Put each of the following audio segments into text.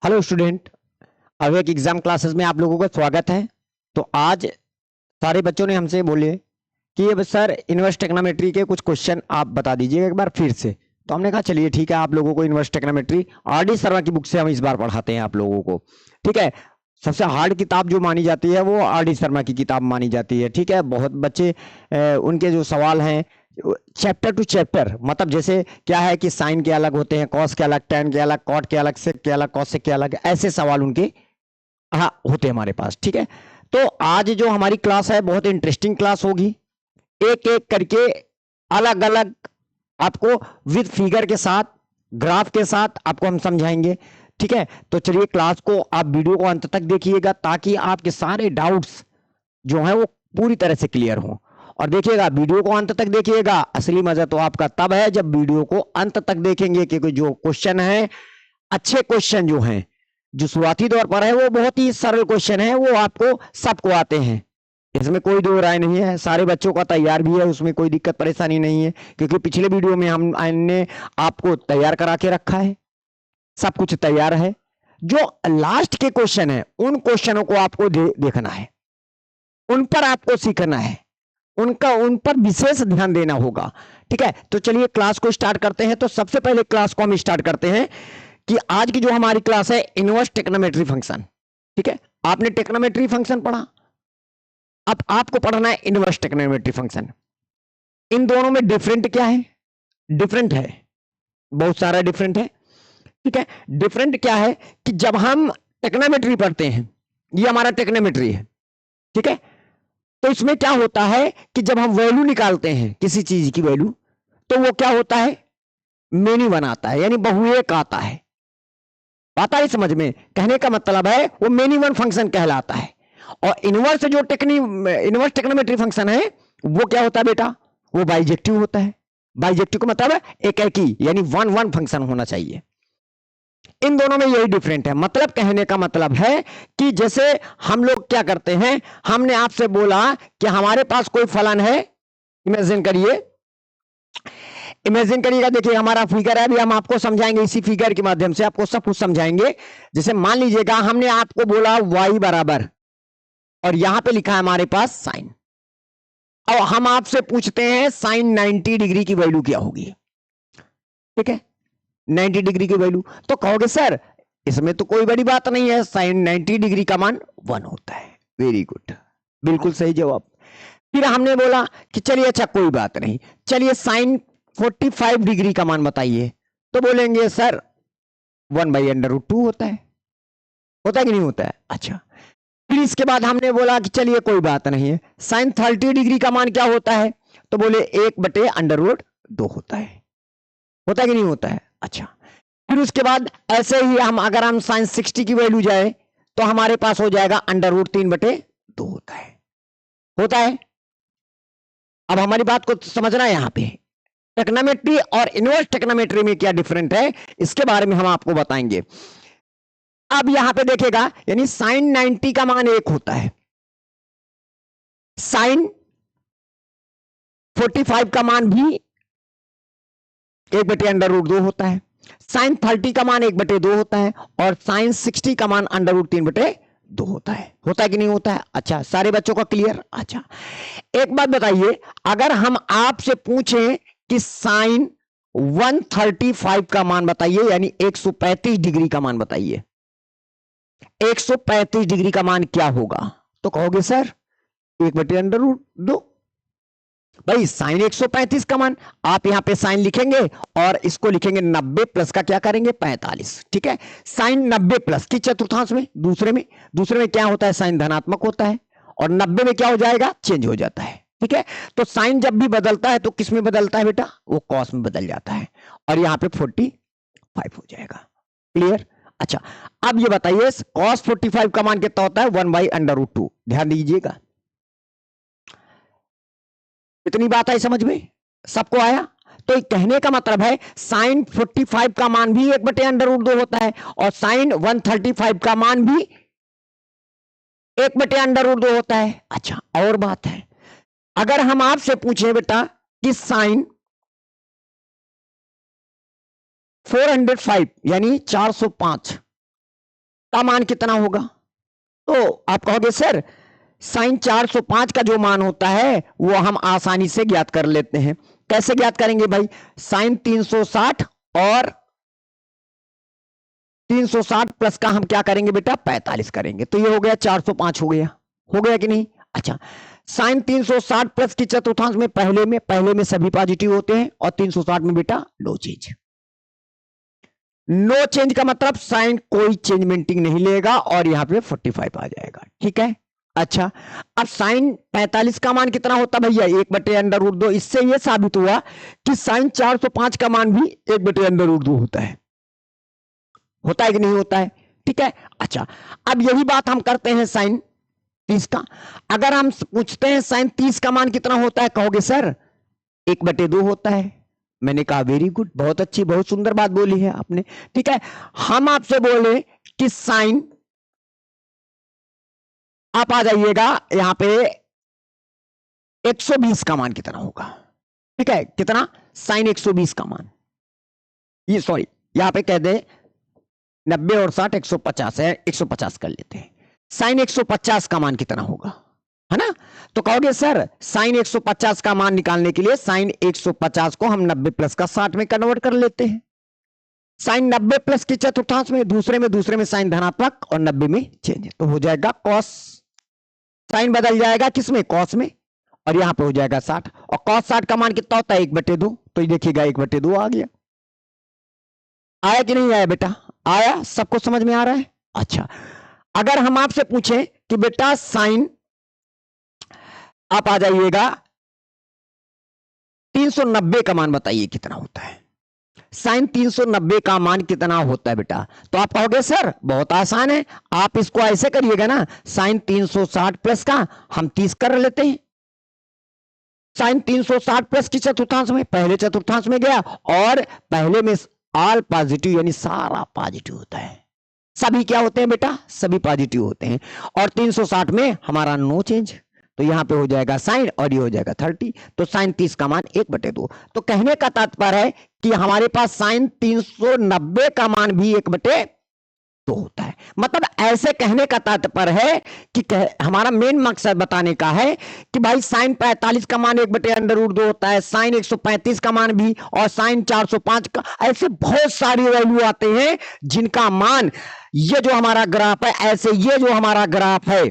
Hello student. अब एक exam classes में आप लोगों का स्वागत है। तो आज सारे बच्चों ने हमसे बोले कि अब सर इनवर्स टेक्नोमेट्री के कुछ क्वेश्चन आप बता दीजिए एक बार फिर से। तो हमने कहा चलिए ठीक है, आप लोगों को इनवर्स टेक्नोमेट्री आर डी शर्मा की बुक से हम इस बार पढ़ाते हैं आप लोगों को। ठीक है, सबसे हार्ड किताब जो मानी जाती है वो आर डी शर्मा की किताब मानी जाती है। ठीक है, बहुत बच्चे उनके जो सवाल हैं चैप्टर टू चैप्टर, मतलब जैसे क्या है कि साइन के अलग होते हैं, कॉस के अलग, टैन के अलग, कॉट के अलग, सेक के अलग, कॉसेक के अलग, ऐसे सवाल उनके हाँ होते हैं हमारे पास। ठीक है, तो आज जो हमारी क्लास है बहुत इंटरेस्टिंग क्लास होगी। एक एक करके अलग अलग आपको विद फिगर के साथ, ग्राफ के साथ आपको हम समझाएंगे। ठीक है, तो चलिए क्लास को आप वीडियो को अंत तक देखिएगा ताकि आपके सारे डाउट्स जो है वो पूरी तरह से क्लियर हो। और देखिएगा वीडियो को अंत तक देखिएगा, असली मजा तो आपका तब है जब वीडियो को अंत तक देखेंगे, क्योंकि जो क्वेश्चन है, अच्छे क्वेश्चन जो हैं, जो शुरुआती दौर पर है वो बहुत ही सरल क्वेश्चन है, वो आपको सबको आते हैं, इसमें कोई दो राय नहीं है। सारे बच्चों का तैयार भी है, उसमें कोई दिक्कत परेशानी नहीं है, क्योंकि पिछले वीडियो में हमने आपको तैयार करा के रखा है, सब कुछ तैयार है। जो लास्ट के क्वेश्चन है उन क्वेश्चनों को आपको देखना है, उन पर आपको सीखना है, उन पर विशेष ध्यान देना होगा। ठीक है, तो चलिए क्लास को स्टार्ट करते हैं। तो सबसे पहले क्लास को हम स्टार्ट करते हैं कि आज की जो हमारी क्लास है इनवर्स टेक्नोमेट्री फंक्शन। ठीक है, आपने टेक्नोमेट्री फंक्शन पढ़ा, अब आपको पढ़ना है इनवर्स टेक्नोमेट्री फंक्शन। इन दोनों में डिफरेंट क्या है? डिफरेंट है, बहुत सारा डिफरेंट है। ठीक है, डिफरेंट क्या है कि जब हम टेक्नोमेट्री पढ़ते हैं, ये हमारा टेक्नोमेट्री है। ठीक है, तो इसमें क्या होता है कि जब हम वैल्यू निकालते हैं किसी चीज की वैल्यू, तो वो क्या होता है? मेनी वन आता है, यानी बहुएक आता है। आता है समझ में? कहने का मतलब है वो मेनी वन फंक्शन कहलाता है। और इनवर्स जो इनवर्स टेक्नोमेट्री फंक्शन है वो क्या होता है बेटा? वो बाइजेक्टिव होता है। बाइजेक्टिव का मतलब एक एक ही, यानी वन वन फंक्शन होना चाहिए। इन दोनों में यही डिफरेंट है। मतलब कहने का मतलब है कि जैसे हम लोग क्या करते हैं, हमने आपसे बोला कि हमारे पास कोई फलन है, इमेजिन करिए, इमेजिन करिएगा, देखिए हमारा फिगर है, अभी हम आपको समझाएंगे, इसी फिगर के माध्यम से आपको सब कुछ समझाएंगे। जैसे मान लीजिएगा हमने आपको बोला y बराबर, और यहां पे लिखा है हमारे पास साइन, और हम आपसे पूछते हैं साइन 90 डिग्री की वैल्यू क्या होगी। ठीक है, 90 डिग्री की वैल्यू, तो कहोगे सर इसमें तो कोई बड़ी बात नहीं है, साइन 90 डिग्री का मान 1 होता है। वेरी गुड, बिल्कुल सही जवाब। फिर हमने बोला कि चलिए अच्छा कोई बात नहीं, चलिए साइन 45 डिग्री का मान बताइए, तो बोलेंगे सर 1/√2 होता है। होता है कि नहीं होता है? अच्छा, फिर इसके बाद हमने बोला कि चलिए कोई बात नहीं है, साइन 30 डिग्री का मान क्या होता है, तो बोले 1/√2 होता है। होता है कि नहीं होता है? अच्छा, फिर उसके बाद ऐसे ही हम अगर हम साइन 60 की वैल्यू जाए तो हमारे पास हो जाएगा √3/2 होता है। होता है। अब हमारी बात को समझना है, यहां पे टेक्नोमेट्री और इनवर्स टेक्नोमेट्री में क्या डिफरेंट है इसके बारे में हम आपको बताएंगे। अब यहां पे देखेगा, यानी साइन 90 का मान 1 होता है, साइन 45 का मान भी 1/√2 होता है, साइन 30 का मान 1/2 होता है, और साइन 60 का मान √3/2 होता है। होता है कि नहीं होता है? अच्छा, सारे बच्चों का क्लियर? अच्छा, एक बात बताइए, अगर हम आपसे पूछें कि साइन 135 का मान बताइए, यानी 135 डिग्री का मान बताइए, 135 डिग्री का मान क्या होगा, तो कहोगे सर 1/√2। भाई साइन 135 का मान, आप यहां पे साइन लिखेंगे और इसको लिखेंगे 90 प्लस का क्या करेंगे 45। ठीक है, साइन 90 प्लस की चतुर्थांश में, दूसरे में क्या होता है, साइन धनात्मक होता है, और 90 में क्या हो जाएगा, चेंज हो जाता है। ठीक है, तो साइन जब भी बदलता है तो किस में बदलता है बेटा? वो कॉस में बदल जाता है, और यहां पे 45 हो जाएगा। क्लियर? अच्छा, अब ये बताइए कॉस 45 का मान कितना होता है? 1/√2। ध्यान दीजिएगा, इतनी बात आई समझ में? सबको आया? तो कहने का मतलब है साइन 45 का मान भी 1/√2 होता है, और साइन 135 का मान भी 1/√2 होता है। अच्छा, और बात है, अगर हम आपसे पूछे बेटा कि साइन 405 यानी 405 का मान कितना होगा? तो आप कहोगे सर साइन 405 का जो मान होता है वो हम आसानी से ज्ञात कर लेते हैं। कैसे ज्ञात करेंगे भाई? साइन 360 और 360 प्लस का हम क्या करेंगे बेटा? 45 करेंगे। तो ये हो गया 405 हो गया कि नहीं? अच्छा, साइन 360 प्लस की चतुर्थांश में पहले में सभी पॉजिटिव होते हैं और 360 में बेटा नो चेंज। नो चेंज का मतलब साइन कोई चेंजमेंटिंग नहीं लेगा और यहां पे 45 आ जाएगा। ठीक है। अच्छा, अब साइन 45 का मान कितना होता भैया? 1/√2। इससे यह साबित हुआ कि साइन 405 का मान भी 1/√2 होता है कि नहीं होता है? ठीक है। अच्छा, अब यही बात हम करते हैं साइन 30 का। अगर हम पूछते हैं साइन 30 का मान कितना होता है, कहोगे सर 1/2 होता है। मैंने कहा वेरी गुड, बहुत अच्छी, बहुत सुंदर बात बोली है आपने। ठीक है, हम आपसे बोले कि साइन, आप आ जाइएगा यहां पे 120 का मान कितना होगा? ठीक है, कितना? साइन 120 का मान, ये सॉरी यहां पे कह दे 90 और 60 150 है, 150 कर लेते हैं। साइन 150 का मान कितना होगा, है ना? तो कहोगे सर साइन 150 का मान निकालने के लिए साइन 150 को हम 90 प्लस का 60 में कन्वर्ट कर लेते हैं। साइन 90 प्लस की चतुर्थांश में दूसरे में साइन धनात्मक और 90 में चेंज, तो हो जाएगा कॉस। साइन बदल जाएगा किसमें? कॉस में, और यहां पे हो जाएगा 60। और कॉस 60 का मान कितना होता है? 1/2। तो ये देखिएगा 1/2 आ गया। आया कि नहीं आया बेटा? आया? सबको समझ में आ रहा है? अच्छा, अगर हम आपसे पूछें कि बेटा साइन, आप आ जाइएगा 390 का मान बताइए कितना होता है? साइन 390 का मान कितना होता है बेटा? तो आप कहोगे सर बहुत आसान है, आप इसको ऐसे करिएगा ना, साइन 360 प्लस का हम 30 कर लेते हैं। साइन 360 प्लस की चतुर्थांश में पहले चतुर्थांश में गया और पहले में ऑल पॉजिटिव यानी सारा पॉजिटिव होता है। सभी क्या होते हैं बेटा? सभी पॉजिटिव होते हैं। और 360 में हमारा नो चेंज, तो यहां पे हो जाएगा साइन और ये हो जाएगा 30। तो साइन 30 का मान 1/2। तो कहने का तात्पर्य है कि हमारे पास साइन 390 का मान भी 1/2 होता है। मतलब ऐसे कहने का तात्पर्य है कि हमारा मेन मकसद बताने का है कि भाई साइन 45 का मान 1/√2 होता है, साइन 135 का मान भी, और साइन 405 का, ऐसे बहुत सारी वैल्यू आते हैं जिनका मान, ये जो हमारा ग्राफ है, ऐसे ये जो हमारा ग्राफ है,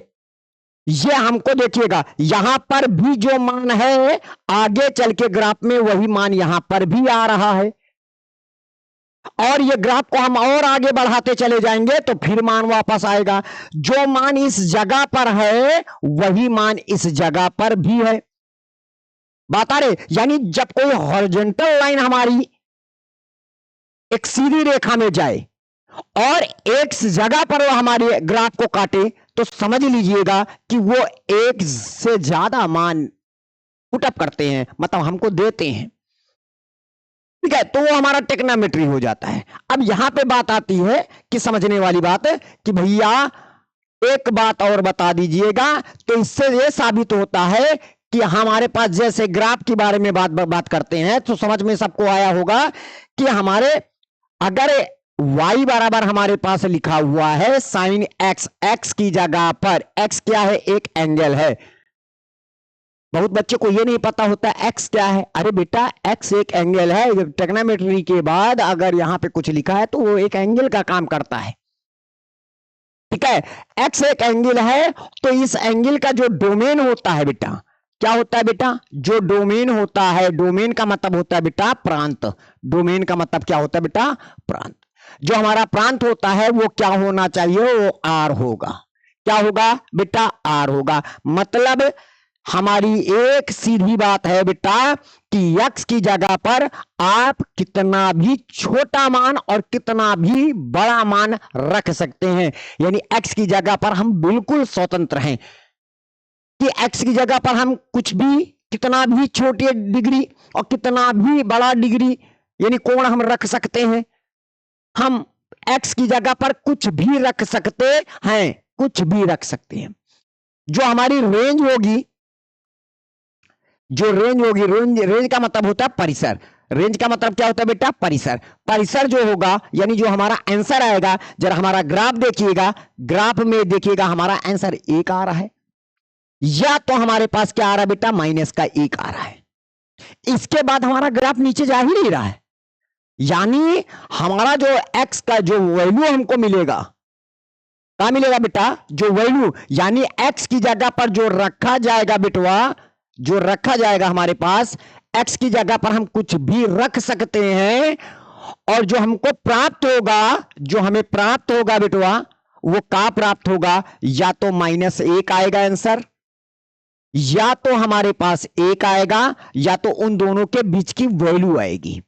ये हमको देखिएगा यहां पर भी जो मान है आगे चल के ग्राफ में वही मान यहां पर भी आ रहा है, और ये ग्राफ को हम और आगे बढ़ाते चले जाएंगे तो फिर मान वापस आएगा। जो मान इस जगह पर है वही मान इस जगह पर भी है। बात आ रही? यानी जब कोई हॉरिजॉन्टल लाइन हमारी एक सीधी रेखा में जाए और एक जगह पर वो हमारे ग्राफ को काटे, तो समझ लीजिएगा कि वो एक से ज्यादा मान पुटअप करते हैं, मतलब हमको देते हैं। ठीक है, तो वो हमारा टेक्नोमेट्री हो जाता है। अब यहां पे बात आती है कि समझने वाली बात है कि भैया एक बात और बता दीजिएगा, तो इससे ये साबित होता है कि हमारे पास जैसे ग्राफ के बारे में बात करते हैं तो समझ में सबको आया होगा कि हमारे अगर y बराबर हमारे पास लिखा हुआ है साइन x, x की जगह पर x क्या है? एक एंगल है। बहुत बच्चे को ये नहीं पता होता x क्या है। अरे बेटा x एक एंगल है, ट्रिग्नोमेट्री के बाद अगर यहां पे कुछ लिखा है तो वो एक एंगल का काम करता है। ठीक है, x एक एंगल है, तो इस एंगल का जो डोमेन होता है बेटा, क्या होता है बेटा? जो डोमेन होता है, डोमेन का मतलब होता है बेटा प्रांत। डोमेन का मतलब क्या होता है बेटा? प्रांत। जो हमारा प्रांत होता है वो क्या होना चाहिए? वो आर होगा। क्या होगा बेटा? आर होगा। मतलब हमारी एक सीधी बात है बेटा कि x की जगह पर आप कितना भी छोटा मान और कितना भी बड़ा मान रख सकते हैं। यानी x की जगह पर हम बिल्कुल स्वतंत्र हैं कि x की जगह पर हम कुछ भी, कितना भी छोटी डिग्री और कितना भी बड़ा डिग्री यानी कोण हम रख सकते हैं। हम x की जगह पर कुछ भी रख सकते हैं, कुछ भी रख सकते हैं। जो हमारी रेंज होगी, जो रेंज होगी, रेंज का मतलब होता है परिसर। रेंज का मतलब क्या होता है बेटा? परिसर। परिसर जो होगा यानी जो हमारा आंसर आएगा, जरा हमारा ग्राफ देखिएगा, ग्राफ में देखिएगा हमारा आंसर 1 आ रहा है, या तो हमारे पास क्या आ रहा है बेटा? -1 आ रहा है। इसके बाद हमारा ग्राफ नीचे जा ही नहीं रहा है, यानी हमारा जो x का जो वैल्यू हमको मिलेगा, क्या मिलेगा बेटा? जो वैल्यू, यानी x की जगह पर जो रखा जाएगा बेटवा, जो रखा जाएगा हमारे पास, x की जगह पर हम कुछ भी रख सकते हैं, और जो हमको प्राप्त होगा, जो हमें प्राप्त होगा बेटवा, वो क्या प्राप्त होगा? या तो -1 आएगा आंसर, या तो हमारे पास 1 आएगा, या तो उन दोनों के बीच की वैल्यू आएगी।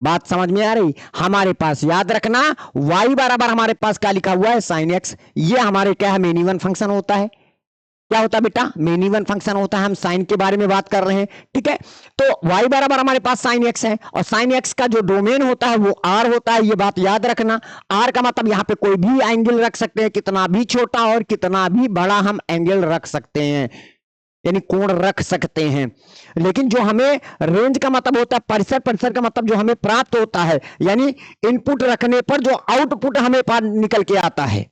बात समझ में आ रही? हमारे पास याद रखना y बराबर हमारे पास क्या लिखा हुआ है? sin x। ये हमारे क्या है? मेन इवन फंक्शन होता है। क्या होता है बेटा? मेन इवन फंक्शन होता है। हम साइन के बारे में बात कर रहे हैं, ठीक है। तो y बराबर हमारे पास sin x है, और sin x का जो डोमेन होता है वो r होता है। ये बात याद रखना। r का मतलब यहां पे कोई भी एंगल रख सकते हैं, कितना भी छोटा और कितना भी बड़ा हम एंगल रख सकते हैं, यानी कोण रख सकते हैं। लेकिन जो हमें रेंज का मतलब होता है परिसर, परिसर का मतलब जो हमें प्राप्त होता है, यानी इनपुट रखने पर जो आउटपुट हमें निकल के आता है,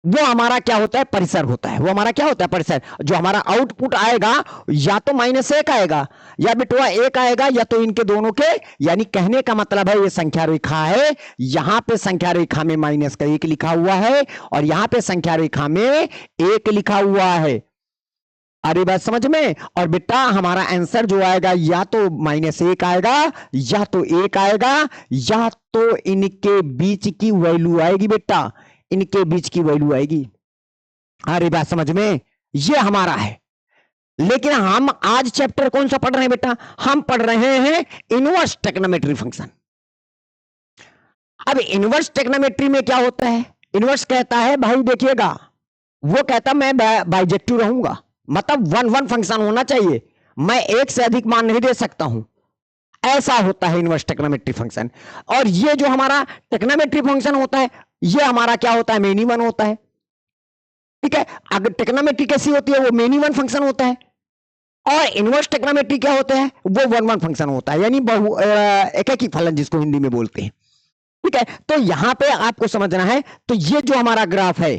वो हमारा क्या होता है? परिसर होता है। वो हमारा क्या होता है? परिसर। जो हमारा आउटपुट आएगा या तो -1 आएगा, या बिटवा 1 आएगा, या तो इनके दोनों के, यानी कहने का मतलब है ये संख्या रेखा है, यहां पे संख्या रेखा में -1 लिखा हुआ है, और यहां पे संख्या रेखा में 1 लिखा हुआ है। अरे बात समझ में? और बेटा हमारा आंसर जो आएगा, या तो -1 आएगा, या तो 1 आएगा, या तो इनके बीच की वैल्यू आएगी बेटा, इनके बीच की वैल्यू आएगी। अरे बात समझ में? ये हमारा है। लेकिन हम आज चैप्टर कौन सा पढ़ रहे हैं बेटा? हम पढ़ रहे हैं इनवर्स ट्रिग्नोमेट्री फंक्शन। अब इनवर्स ट्रिग्नोमेट्री में क्या होता है? इनवर्स कहता है भाई देखिएगा, वो कहता मैं बाइजेक्टिव रहूंगा, मतलब 1-1 फंक्शन होना चाहिए, मैं एक से अधिक मान नहीं दे सकता हूं, ऐसा होता है इनवर्स ट्रिग्नोमेट्री फंक्शन। और ये जो हमारा ट्रिग्नोमेट्री फंक्शन होता है, ये हमारा क्या होता है? मेन इवन होता है, ठीक है। अगर ट्रिग्नोमेट्री कैसी होती है? वो मेन इवन फंक्शन होता है, और इनवर्स ट्रिग्नोमेट्री क्या होता है? वो 1-1 फंक्शन होता है, यानी एकाकी फलन जिसको हिंदी में बोलते हैं, ठीक है। तो यहां पे आपको समझना है। तो ये जो हमारा ग्राफ है,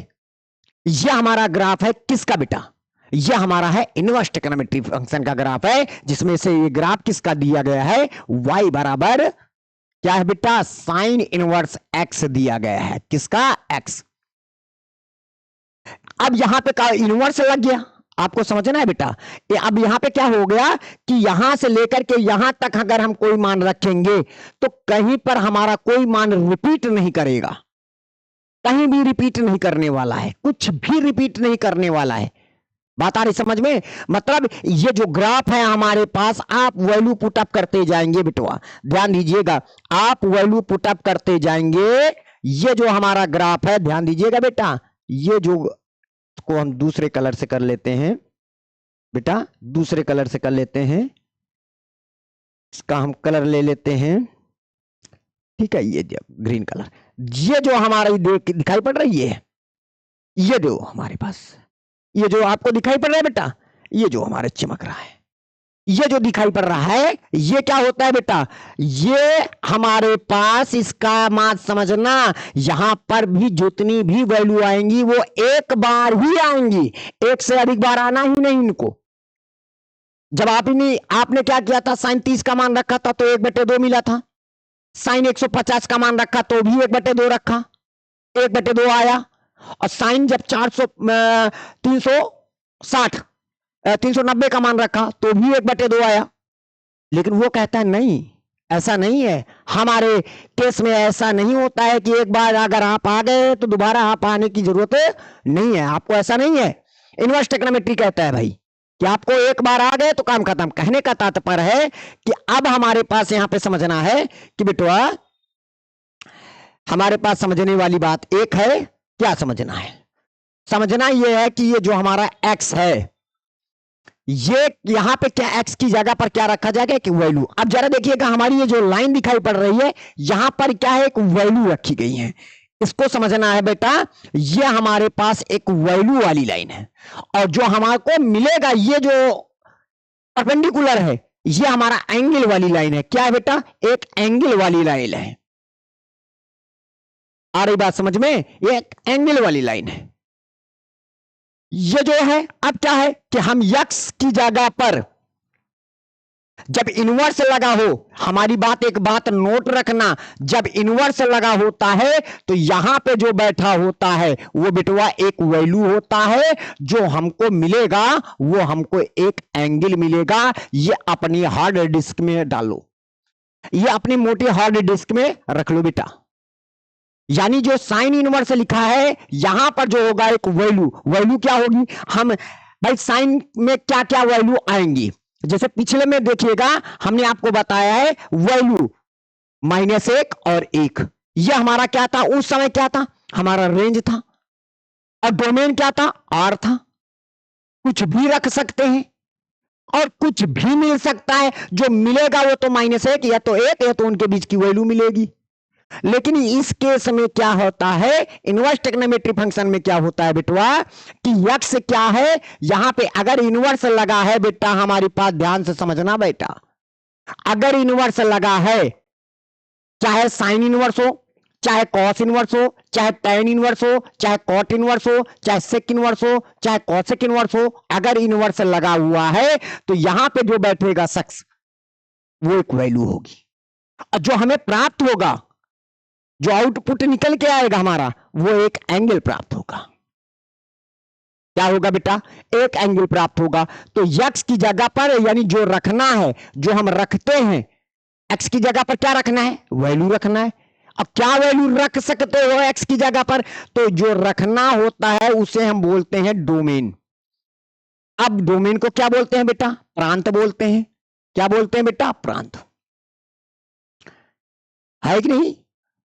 ये हमारा ग्राफ है किसका बेटा? ये हमारा है इनवर्स ट्रिग्नोमेट्री फंक्शन का ग्राफ है, जिसमें से ये ग्राफ किसका दिया गया है? y बराबर क्या है बेटा? साइन इनवर्स x दिया गया है। किसका? x। अब यहां पे का इनवर्स लग गया, आपको समझना है बेटा। अब यहां पे क्या हो गया कि यहां से लेकर के यहां तक अगर हम कोई मान रखेंगे, तो कहीं पर हमारा कोई मान रिपीट नहीं करेगा, कहीं भी रिपीट नहीं करने वाला है, कुछ भी रिपीट नहीं करने वाला है। बात आ रही समझ में? मतलब ये जो ग्राफ है हमारे पास, आप वैल्यू पुटअप करते जाएंगे बेटवा, ध्यान दीजिएगा, आप वैल्यू पुटअप करते जाएंगे। ये जो हमारा ग्राफ है, ध्यान दीजिएगा बेटा, ये जो को हम दूसरे कलर से कर लेते हैं बेटा, दूसरे कलर से कर लेते हैं, इसका हम कलर ले लेते हैं, ठीक है। ये ग्रीन कलर, ये जो हमारी दिखाई पड़ रही है, ये दो हमारे पास, ये जो आपको दिखाई पड़ रहा है बेटा, ये जो हमारे चमक रहा है, ये जो दिखाई पड़ रहा है, ये क्या होता है बेटा? ये हमारे पास, इसका बात समझना, यहां पर भी जितनी भी वैल्यू आएंगी वो एक बार ही आएंगी, एक से अधिक बार आना ही नहीं इनको। जब आपने क्या किया था? साइन 30 का मान रखा था तो 1/2 मिला था, साइन 150 का मान रखा तो भी 1/2 रखा, 1/2 आया। और साइन जब 390 का मान रखा तो भी 1/2 आया। लेकिन वो कहता है नहीं, ऐसा नहीं है, हमारे केस में ऐसा नहीं होता है कि एक बार अगर आप आ गए तो दोबारा आप आने की जरूरत नहीं है, आपको ऐसा नहीं है। इनवर्स ट्रिग्नोमेट्री कहता है भाई कि आपको एक बार आ गए तो काम खत्म। कहने का तात्पर्य है कि अब हमारे पास यहां पे समझना है कि बेटवा, हमारे पास समझने वाली बात एक है। क्या समझना है? समझना यह है कि ये जो हमारा x है, ये यहां पे क्या x की जगह पर क्या रखा जाएगा? कि वैल्यू। अब जरा देखिएगा, हमारी ये जो लाइन दिखाई पड़ रही है, यहां पर क्या है? एक वैल्यू रखी गई है। इसको समझना है बेटा, ये हमारे पास एक वैल्यू वाली लाइन है, और जो हमारे को मिलेगा, ये जो परपेंडिकुलर है, ये हमारा एंगल वाली लाइन है। क्या है बेटा? एक एंगल वाली लाइन है। आ रही बात समझ में? ये एक एंगल वाली लाइन है। ये जो है अब क्या है कि हम यक्स की जगह पर जब इनवर्स लगा हो, हमारी बात एक बात नोट रखना, जब इनवर्स लगा होता है तो यहां पे जो बैठा होता है वो बिटवा एक वैल्यू होता है, जो हमको मिलेगा वो हमको एक एंगल मिलेगा। ये अपनी हार्ड डिस्क में डालो, ये अपनी मोटी हार्ड डिस्क में रख लो बेटा। यानी जो साइन इनवर्स लिखा है यहां पर जो होगा एक वैल्यू, वैल्यू क्या होगी? हम भाई साइन में क्या क्या वैल्यू आएंगी, जैसे पिछले में देखिएगा हमने आपको बताया है वैल्यू -1 और 1। यह हमारा क्या था उस समय? क्या था? हमारा रेंज था। और डोमेन क्या था? आर था। कुछ भी रख सकते हैं और कुछ भी मिल सकता है, जो मिलेगा वो तो -1 या तो 1 या तो उनके बीच की वैल्यू मिलेगी। लेकिन इस केस में क्या होता है, इनवर्स ट्रिग्नोमेट्री फंक्शन में क्या होता है बेटवा कि यक्स क्या है, यहां पे अगर इनवर्स लगा है बेटा, हमारे पास ध्यान से समझना बेटा, अगर इनवर्स लगा है, चाहे साइन इनवर्स हो, चाहे कॉस इनवर्स हो, चाहे टैन इनवर्स हो, चाहे कॉट इनवर्स हो, चाहे सेक इनवर्स हो, चाहे कॉसेक इनवर्स हो, अगर इनवर्स लगा हुआ है तो यहां पे जो बैठेगा शख्स वो एक वैल्यू होगी। और जो हमें प्राप्त होगा, जो आउटपुट निकल के आएगा हमारा, वो एक एंगल प्राप्त होगा। क्या होगा बेटा? एक एंगल प्राप्त होगा। तो यक्स की जगह पर यानी जो रखना है, जो हम रखते हैं, एक्स की जगह पर क्या रखना है? वैल्यू रखना है। अब क्या वैल्यू रख सकते हो एक्स की जगह पर? तो जो रखना होता है उसे हम बोलते हैं डोमेन। अब डोमेन को क्या बोलते हैं बेटा? प्रांत बोलते हैं। क्या बोलते हैं बेटा? प्रांत है कि नहीं?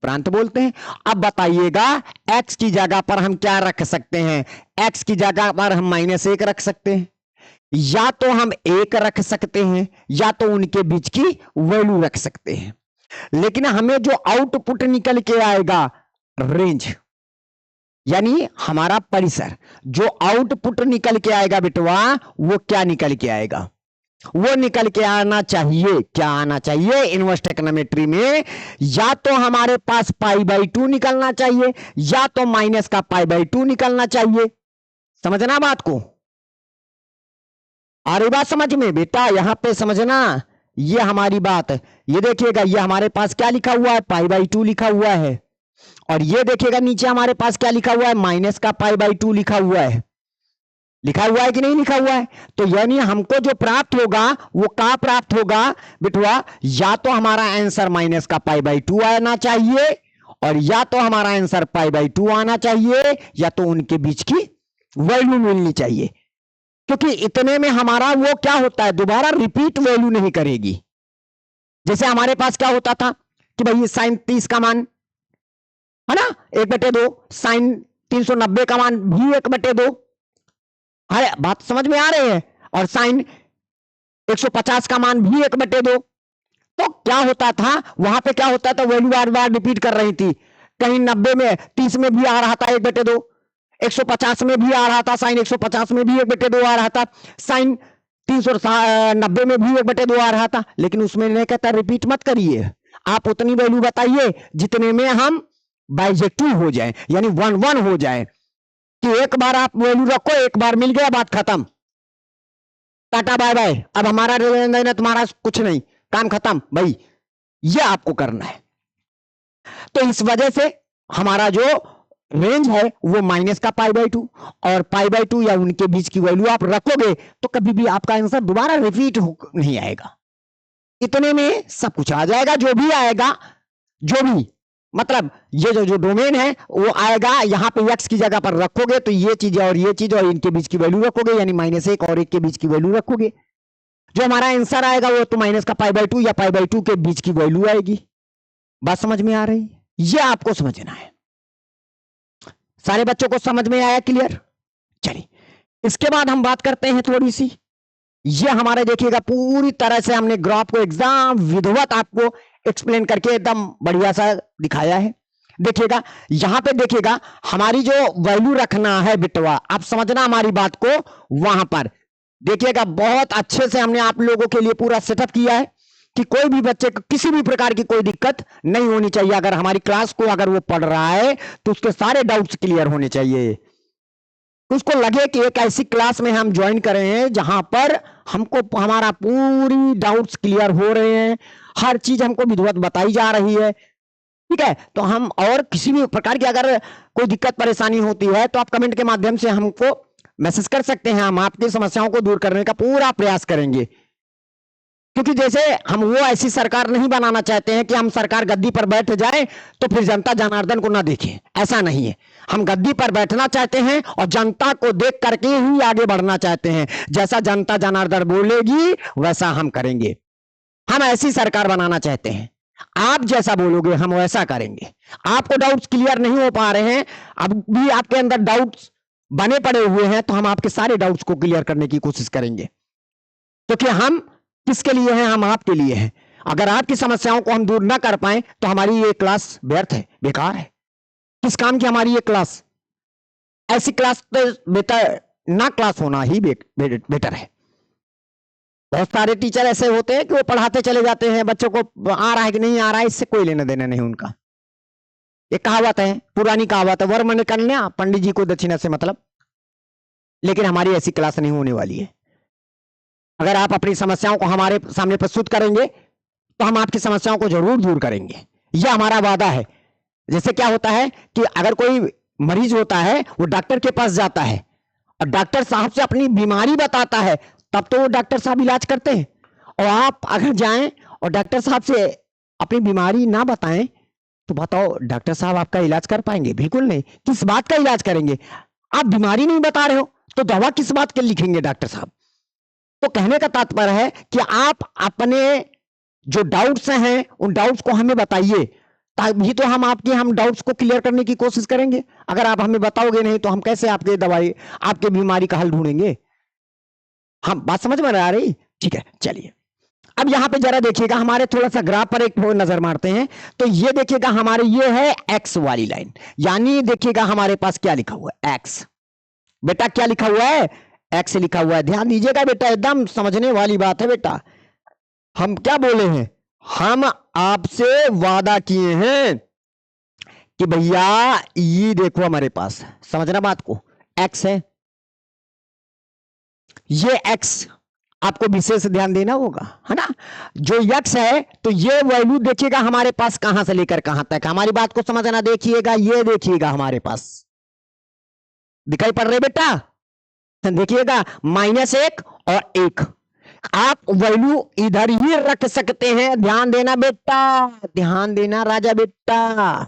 प्रांत बोलते हैं। अब बताइएगा x की जगह पर हम क्या रख सकते हैं? x की जगह पर हम -1 रख सकते हैं, या तो हम 1 रख सकते हैं, या तो उनके बीच की वैल्यू रख सकते हैं। लेकिन हमें जो आउटपुट निकल के आएगा, रेंज यानी हमारा परिसर, जो आउटपुट निकल के आएगा बेटवा, वो क्या निकल के आएगा? वो निकल के आना चाहिए, क्या आना चाहिए इनवर्स ट्रिग्नोमेट्री में? या तो हमारे पास π/2 निकलना चाहिए, या तो माइनस का π/2 निकलना चाहिए। समझना बात को? आ रही बात समझ में बेटा? यहां पे समझना, ये हमारी बात है। ये देखिएगा, ये हमारे पास क्या लिखा हुआ है? π/2 लिखा हुआ है। और ये देखिएगा नीचे हमारे पास क्या लिखा हुआ है? माइनस का π/2 लिखा हुआ है। लिखा हुआ है कि नहीं लिखा हुआ है? तो यानी हमको जो प्राप्त होगा वो क्या प्राप्त होगा बिटवा? या तो हमारा आंसर माइनस का π/2 आना चाहिए, और या तो हमारा आंसर π/2 आना चाहिए, या तो उनके बीच की वैल्यू मिलनी चाहिए। क्योंकि इतने में हमारा वो क्या होता है, दोबारा रिपीट वैल्यू नहीं करेगी। जैसे हमारे पास क्या होता था कि भाई साइन 30 का मान है ना 1/2, साइन 390 का मान भी 1/2। अरे बात समझ में आ रही है? और साइन 150 का मान भी 1/2। तो क्या होता था वहां पे? क्या होता था? वैल्यू बार बार रिपीट कर रही थी। कहीं 90 में 30 में भी आ रहा था 1/2, 150 में भी आ रहा था, साइन 150 में भी 1/2 आ रहा था, साइन 390 में भी 1/2 आ रहा था। लेकिन उसमें नहीं कहता रिपीट मत करिए, आप उतनी वैल्यू बताइए जितने में हम बाइजेक्टिव हो जाए, यानी 1-1 हो जाए, कि एक बार आप वैल्यू रखो, एक बार मिल गया, बात खत्म, टाटा बाय बाय, अब हमारा लेना तुम्हारा कुछ नहीं, काम खत्म भाई। ये आपको करना है। तो इस वजह से हमारा जो रेंज है वो माइनस का π/2 और π/2 या उनके बीच की वैल्यू आप रखोगे तो कभी भी आपका आंसर दोबारा रिपीट नहीं आएगा। इतने में सब कुछ आ जाएगा, जो भी आएगा, जो भी मतलब ये जो डोमेन है वो आएगा। यहां पे x की जगह पर रखोगे तो ये चीज और ये चीज और इनके बीच की वैल्यू रखोगे, यानी -1 और 1 के बीच की वैल्यू रखोगे। जो हमारा आंसर आएगा वो तो माइनस का π/2 या π/2 के बीच की वैल्यू आएगी। बात समझ में आ रही? ये आपको समझना है। सारे बच्चों को समझ में आया? क्लियर? चलिए इसके बाद हम बात करते हैं थोड़ी सी। ये हमारे देखिएगा पूरी तरह से हमने ग्राफ को एग्जाम विधिवत आपको एक्सप्लेन करके एकदम बढ़िया सा दिखाया है। देखिएगा यहां पे, देखिएगा हमारी जो वैल्यू रखना है बिटवा, आप समझना हमारी बात को, वहां पर देखिएगा बहुत अच्छे से हमने आप लोगों के लिए पूरा सेटअप किया है कि कोई भी बच्चे को किसी भी प्रकार की कोई दिक्कत नहीं होनी चाहिए। अगर हमारी क्लास को अगर वो पढ़ रहा है तो उसके सारे डाउट्स क्लियर होने चाहिए। उसको लगे कि एक ऐसी क्लास में हम ज्वाइन करे हैं जहां पर हमको हमारा पूरी डाउट्स क्लियर हो रहे हैं, हर चीज हमको विधिवत बताई जा रही है। ठीक है, तो हम और किसी भी प्रकार की अगर कोई दिक्कत परेशानी होती है तो आप कमेंट के माध्यम से हमको मैसेज कर सकते हैं। हम आपकी समस्याओं को दूर करने का पूरा प्रयास करेंगे, क्योंकि जैसे हम वो ऐसी सरकार नहीं बनाना चाहते हैं कि हम सरकार गद्दी पर बैठ जाए तो फिर जनता जनार्दन को ना देखे। ऐसा नहीं है, हम गद्दी पर बैठना चाहते हैं और जनता को देख करके ही आगे बढ़ना चाहते हैं। जैसा जनता जनार्दन बोलेगी वैसा हम करेंगे। हम ऐसी सरकार बनाना चाहते हैं, आप जैसा बोलोगे हम वैसा करेंगे। आपको डाउट्स क्लियर नहीं हो पा रहे हैं, अब भी आपके अंदर डाउट्स बने पड़े हुए हैं, तो हम आपके सारे डाउट्स को क्लियर करने की कोशिश करेंगे। क्योंकि हम किसके लिए हैं? हम आपके लिए हैं। अगर आपकी समस्याओं को हम दूर ना कर पाए तो हमारी ये क्लास व्यर्थ है, बेकार है। किस काम की हमारी ये क्लास? ऐसी क्लास तो बेटर ना क्लास होना ही बेटर है। बहुत सारे टीचर ऐसे होते हैं कि वो पढ़ाते चले जाते हैं, बच्चों को आ रहा है कि नहीं आ रहा है इससे कोई लेना देना नहीं उनका। एक कहावत है, पुरानी कहावत है, वर मन कन्या पंडित जी को दक्षिणा से मतलब। लेकिन हमारी ऐसी क्लास नहीं होने वाली है। अगर आप अपनी समस्याओं को हमारे सामने प्रस्तुत करेंगे तो हम आपकी समस्याओं को जरूर दूर करेंगे, यह हमारा वादा है। जैसे क्या होता है कि अगर कोई मरीज होता है वो डॉक्टर के पास जाता है और डॉक्टर साहब से अपनी बीमारी बताता है, तब तो वो डॉक्टर साहब इलाज करते हैं। और आप अगर जाएं और डॉक्टर साहब से अपनी बीमारी ना बताएं तो बताओ डॉक्टर साहब आपका इलाज कर पाएंगे? बिल्कुल नहीं। किस बात का इलाज करेंगे? आप बीमारी नहीं बता रहे हो तो दवा किस बात के लिखेंगे डॉक्टर साहब? तो कहने का तात्पर्य है कि आप अपने जो डाउट्स हैं उन डाउट्स को हमें बताइए, तभी तो हम डाउट्स को क्लियर करने की कोशिश करेंगे। अगर आप हमें बताओगे नहीं तो हम कैसे आपके दवाई आपके बीमारी का हल ढूंढेंगे? हम बात समझ में आ रही? ठीक है, चलिए अब यहां पे जरा देखिएगा, हमारे थोड़ा सा ग्राफ पर एक नजर मारते हैं। तो ये देखिएगा हमारे ये है एक्स वाली लाइन, यानी देखिएगा हमारे पास क्या लिखा हुआ है? एक्स। बेटा क्या लिखा हुआ है? एक्स लिखा हुआ है। ध्यान दीजिएगा बेटा, एकदम समझने वाली बात है बेटा। हम क्या बोले हैं? हम आपसे वादा किए हैं कि भैया ये देखो हमारे पास, समझना बात को, एक्स है, ये एक्स आपको विशेष ध्यान देना होगा, है ना। जो एक्स है तो ये वैल्यू देखिएगा हमारे पास कहां से लेकर कहां तक। हमारी बात को समझना, देखिएगा ये देखिएगा हमारे पास दिखाई पड़ रहे बेटा? देखिएगा -1 और 1। आप वैल्यू इधर ही रख सकते हैं। ध्यान देना बेटा, ध्यान देना राजा बेटा,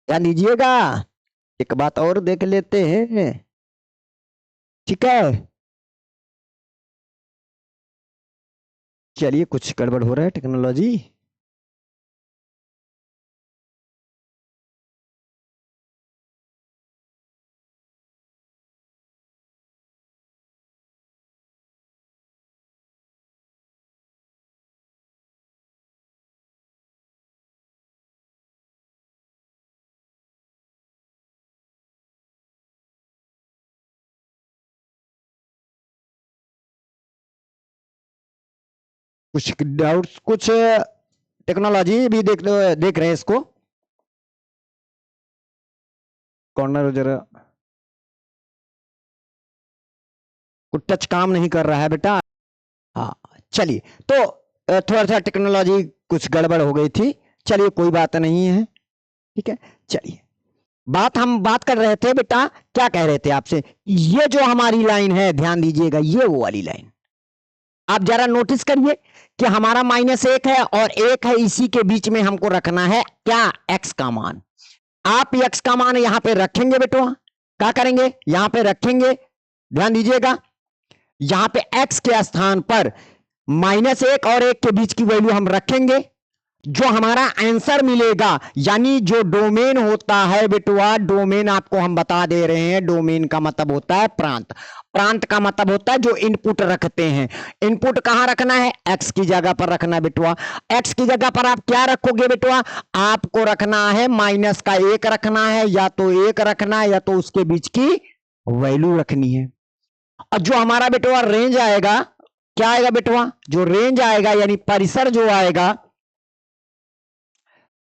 ध्यान दीजिएगा। एक बात और देख लेते हैं, ठीक है। चलिए कुछ गड़बड़ हो रहा है टेक्नोलॉजी। कुछ डाउट्स, कुछ टेक्नोलॉजी भी देख रहे हैं इसको। कॉर्नर जरा कुछ टच काम नहीं कर रहा है बेटा। हाँ चलिए, तो थोड़ा सा टेक्नोलॉजी कुछ गड़बड़ हो गई थी, चलिए कोई बात नहीं है, ठीक है। चलिए हम बात कर रहे थे बेटा, क्या कह रहे थे आपसे? ये जो हमारी लाइन है, ध्यान दीजिएगा, ये वो वाली लाइन आप जरा नोटिस करिए कि हमारा -1 है और 1 है, इसी के बीच में हमको रखना है क्या? एक्स का मान। आप एक्स का मान यहां पे रखेंगे बेटो, क्या करेंगे? यहां पे रखेंगे, ध्यान दीजिएगा, यहां पे एक्स के स्थान पर -1 और 1 के बीच की वैल्यू हम रखेंगे। जो हमारा आंसर मिलेगा, यानी जो डोमेन होता है बेटुआ, डोमेन आपको हम बता दे रहे हैं, डोमेन का मतलब होता है प्रांत। प्रांत का मतलब होता है जो इनपुट रखते हैं। इनपुट कहां रखना है? एक्स की जगह पर रखना है बेटुआ। एक्स की जगह पर आप क्या रखोगे बेटुआ? आपको रखना है -1 रखना है, या तो 1 रखना है या तो उसके बीच की वैल्यू रखनी है। और जो हमारा बेटवा रेंज आएगा, क्या आएगा बेटवा, जो रेंज आएगा यानी परिसर जो आएगा,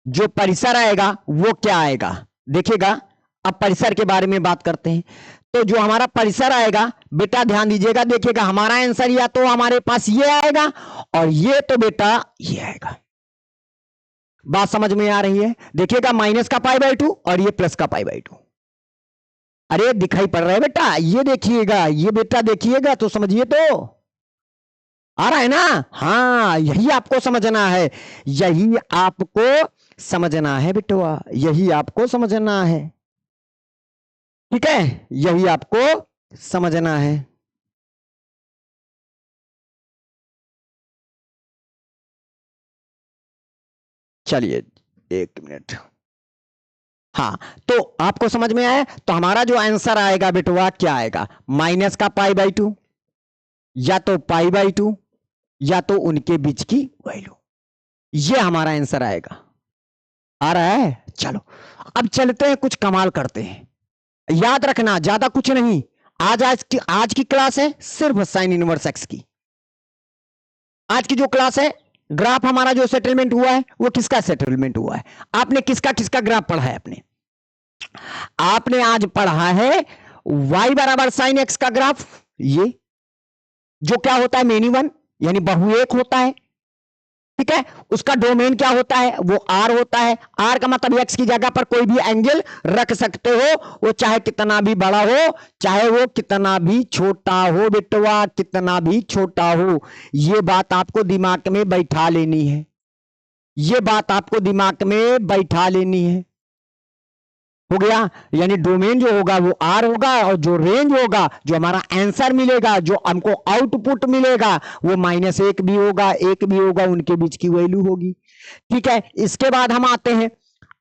जो परिसर आएगा वो क्या आएगा, देखिएगा। अब परिसर के बारे में बात करते हैं। तो जो हमारा परिसर आएगा बेटा ध्यान दीजिएगा, देखिएगा हमारा आंसर या तो हमारे पास ये आएगा और ये तो बेटा ये आएगा। बात समझ में आ रही है? देखिएगा माइनस का π/2 और ये प्लस का π/2। अरे दिखाई पड़ रहा है बेटा, ये देखिएगा, ये बेटा देखिएगा तो समझिए तो आ रहा है ना। हाँ यही आपको समझना है, यही आपको समझना है बेटवा, यही आपको समझना है। ठीक है, यही आपको समझना है। चलिए एक मिनट। हाँ तो आपको समझ में आया, तो हमारा जो आंसर आएगा बेटवा क्या आएगा, माइनस का π/2 या तो π/2 या तो उनके बीच की वैल्यू, ये हमारा आंसर आएगा। आ रहा है? चलो अब चलते हैं, कुछ कमाल करते हैं। याद रखना ज्यादा कुछ नहीं, आज की क्लास है सिर्फ साइन इनवर्स एक्स की। आज की जो क्लास है, ग्राफ हमारा जो सेटलमेंट हुआ है वो किसका सेटलमेंट हुआ है, आपने किसका किसका ग्राफ पढ़ा है, आपने आज पढ़ा है y बराबर साइन एक्स का ग्राफ, ये जो क्या होता है मेनी वन यानी बहुएक होता है। ठीक है, उसका डोमेन क्या होता है, वो आर होता है। आर का मतलब एक्स की जगह पर कोई भी एंगल रख सकते हो, वो चाहे कितना भी बड़ा हो चाहे वो कितना भी छोटा हो बेटवा, कितना भी छोटा हो। ये बात आपको दिमाग में बैठा लेनी है, ये बात आपको दिमाग में बैठा लेनी है। हो गया, यानी डोमेन जो होगा वो आर होगा और जो रेंज होगा, जो हमारा आंसर मिलेगा, जो हमको आउटपुट मिलेगा वो -1 भी होगा 1 भी होगा, उनके बीच की वैल्यू होगी। ठीक है, इसके बाद हम आते हैं,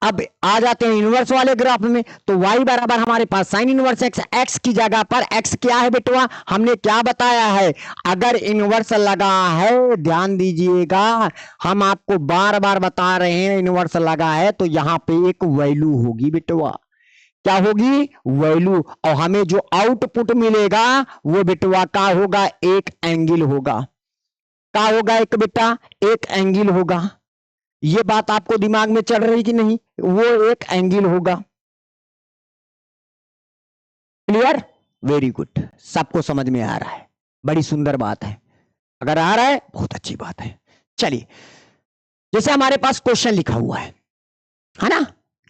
अब आ जाते हैं इनवर्स वाले ग्राफ में। तो y बराबर हमारे पास साइन इनवर्स एक्स, एक्स की जगह पर x क्या है बेटवा, हमने क्या बताया है, अगर इनवर्स लगा है, ध्यान दीजिएगा हम आपको बार बार बता रहे हैं, इनवर्स लगा है तो यहां पे एक वैल्यू होगी बेटवा, क्या होगी, वैल्यू। और हमें जो आउटपुट मिलेगा वो बेटवा का होगा, एक एंगल होगा। क्या होगा, एक बेटा एक एंगल होगा। ये बात आपको दिमाग में चढ़ रही कि नहीं, वो एक एंगल होगा। क्लियर, वेरी गुड, सबको समझ में आ रहा है, बड़ी सुंदर बात है। अगर आ रहा है बहुत अच्छी बात है। चलिए, जैसे हमारे पास क्वेश्चन लिखा हुआ है ना,